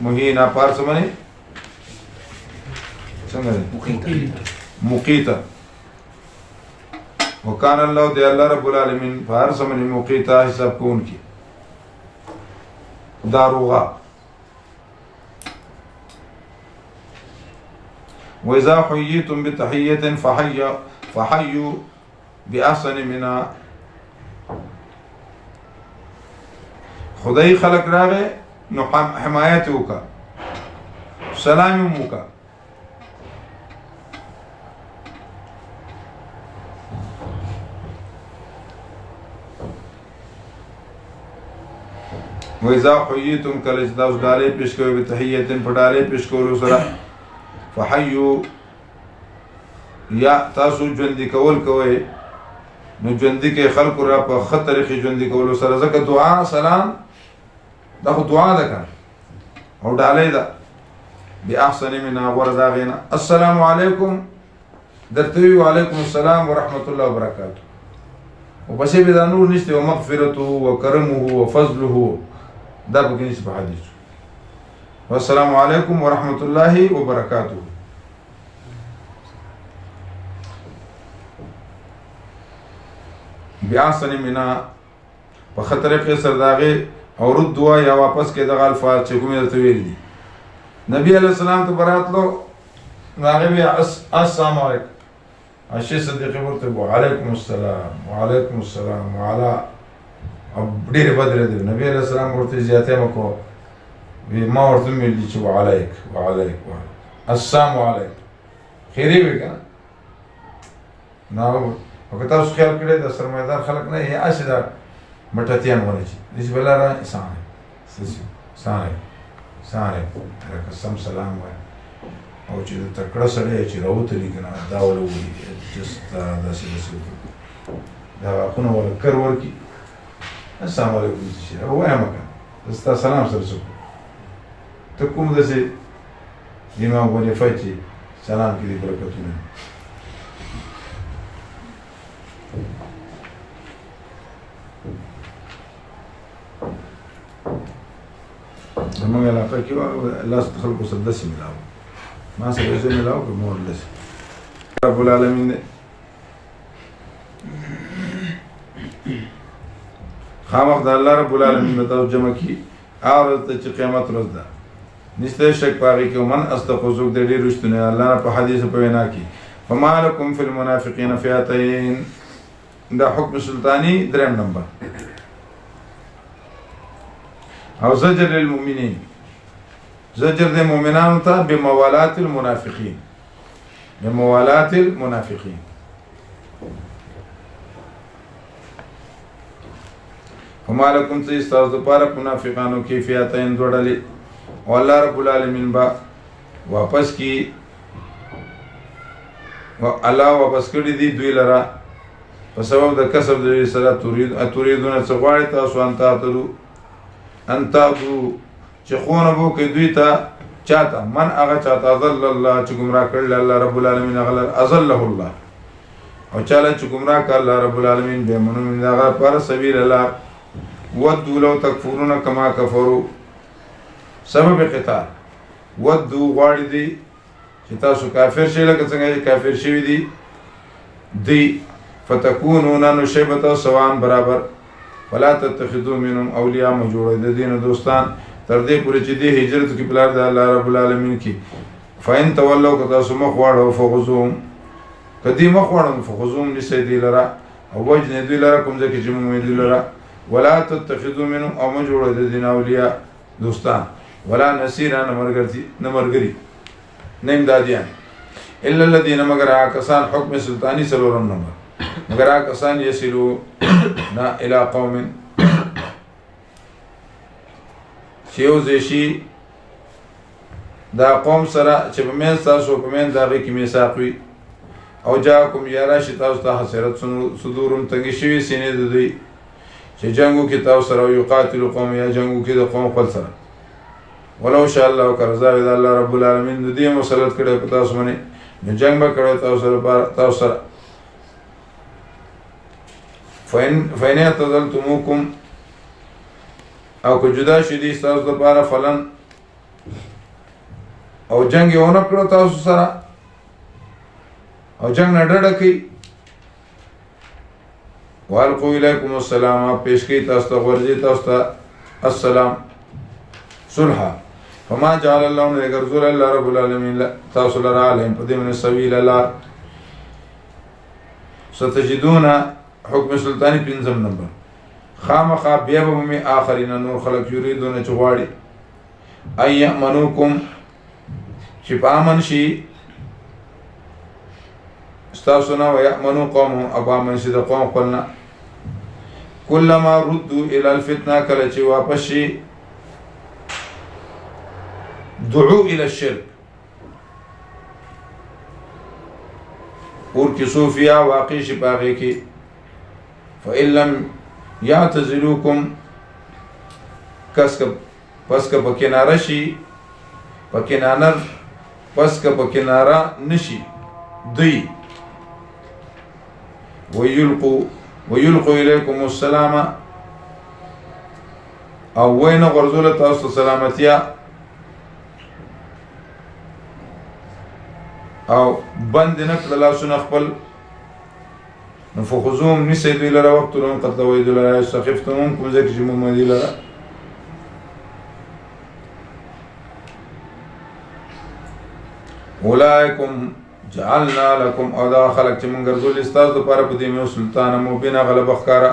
مهینا پر سمنه څنګه مقیتا وکانه لو ذل الله رب العالمین پر سمنه مقیتا حساب کون کی داروغه وإذا حييتم بتحية فحيوا بأحسن منها خدای خلق راغه نو حمایت وکا سلام وکا وإذا حييتم کله داس ډالې پیش کوي بتحیه پډالې پیش کولو سره فحیو یا تاسو ژوندې کول کوئ نو ژوندې کې خلق را په خطر کې ژوندې کولو سره ځکه دعا سلام دا خو دعا ده کنه او ډالۍ ده باحسن من وردا غینا السلام علیکم درته وعلیکم السلام ورحمت الله وبرکاته وبسې به دا نور نشته او مغفرته وکرمه وفضله دا به کې په حدیث والسلام علیکم ورحمت الله وبرکاته بیاسن منا په خطر کې سرداغه او رد دعا یا واپس کې دغه الفاظ چې کومه درته ویل دي نبی علیہ السلام ته برات لو هغه بیا السلام علیکم عائشة صدیقه ورته وعلیکم السلام وعلیکم السلام وعلا ډېرې بدرې دی نبی علیه السلام ورته زیاتی مه کوه وی ما ورته ویلي چې وعلیک وعلیک السلام علیک خیرې وي که نه نو هغه او که تاسو خیال کړی د سرمایهدار خلک نه یې هسې دا مټتیان غوندې چې داسې به لاره سلام لکه سم سلام وایي او چې د تکړه سړی چې راوتلي که نه دا وله ووایي جسته داسې داسې وکړي دا غاښونه وله کر ورکړي السلام علیکم څه شي ووایم که زه ستا سلام سره څه کوم ته کوم داسې امام حنیفه چې سلام کې دي برکتونه زمونږ علاقه کې الله خلکو سره داسې ملاو ما سره یو ځای ملاو که مور داسې رب العالمین دی خامخ د الله رب العالمین به تاسو جمع کړي هغه ورځ ته چې قیامت ورځ ده نشته شک په هغې کې ومن اصدق څوک دی ډېر رښتونی الله نه په حدیثو په وینا کې فما لکم فی المنافقین فئتین دا حکم سلطانی دریم نمبر او زجر للمؤمنین زجر د مؤمنانو ته بموالات المنافقین بموالات المنافقین فما لکم څه ستاسو دپاره منافقانو کې فئتین دوه ډلې او الله رب العالمین به واپس کړي الله واپس کړي دي دوی لره په سبب د کسب د دوی سره تریدونه څه غواړي تاسو ان تعدو چې خونه به وکړئ دوی ته چاته من هغه چاته اضل الله چې ګمراه کړل الله رب العالمین هغه اضله الله او چاله چې ګمراه کړ الله رب العالمین به منو هغه پر سبیل الله ودوا لو تکفرون کما کفروا سبب قتال ودوا غواړي دي چې تاسو کافر شئ لکه څنګه چې کافر شوي دي دی فتكونون نشبة سواء برابر فلا تتخذوا منهم اولیاء مه جوړئ د دین دوستان تر دې پورې چې دې هجرت کې پلار د الله رب العالمین کې فإن تولوا که تاسو مخ واړو فخذوهم که دې مخ واړو فخذوهم نیسئ دوی لره او وجنئ دوی لره کوم ځای کې چې مومئ دوی لره ولا تتخذوا منهم او مه جوړئ د دین اولیاء دوستان ولا نصیرا نه ملګري نه امدادیان الا الذین مگر هغه کسان حکم سلطانی څلورم نمبر مگر هغه کسان یصلون الى قوم چې یو ځای شي دا قوم سره چې په منځ تاسو په منځ د هغې کې میثاق وي او جاءکم یا راشي تاسو ته حسرت صدورهم تنګې شوي سینې د دوی چې جنګ وکړي تاسو سره او یقاتلو قوم یا جنګ وکړي د قوم خپل سره ولو شاء الله که رضا وي د الله رب العالمین د دې مسلط کړی په تاسو باندې نو جنګ به کړی تاسو سره فإن اعتزلتموکم او که جدا شي دي ستاسو دپاره فلن او جنګ یې ونه کړو تاسو سره او جنګ نه ډډه کوي والقوا الیکم السلام پیش کوي تاسو ته غورځي تاسو ته السلام صلحا فما جعل الله نه ګرځول الله رب العالمین تاسو لره علیهم په دې باندې سبیل الله ستجدون حکم سلطانی پنځم نمبر خامخا بیا به مې آخرین نور خلق یریدونه چې غواړي ان یأمنوکم چې په امن شي ستاسو نه ویأمنو قوم او امن شي د قوم خپل نه کلما ردوا الى الفتنه کله چې واپس شي دعو الى الشرك اور کې صوفیا واقع شي پاغه کې فإن لم يعتزلوكم پس که پکناره شي پس که پکناره نشي دوی ويلقوا إليكم السلام او وین غرزول تاسو سلامتیا او بند نکړه لاسونه خپل فخذوهم نسي دوی لره وقتلهم قتلوی دوی لره استخفتمون کوم ځای کې چې موږ دوی لره اولئکم جعلنا لكم او دا خلق چې مونږ ګرځولي ستاسو دپاره په دې مې سلطانه مبینه غلبه ښکاره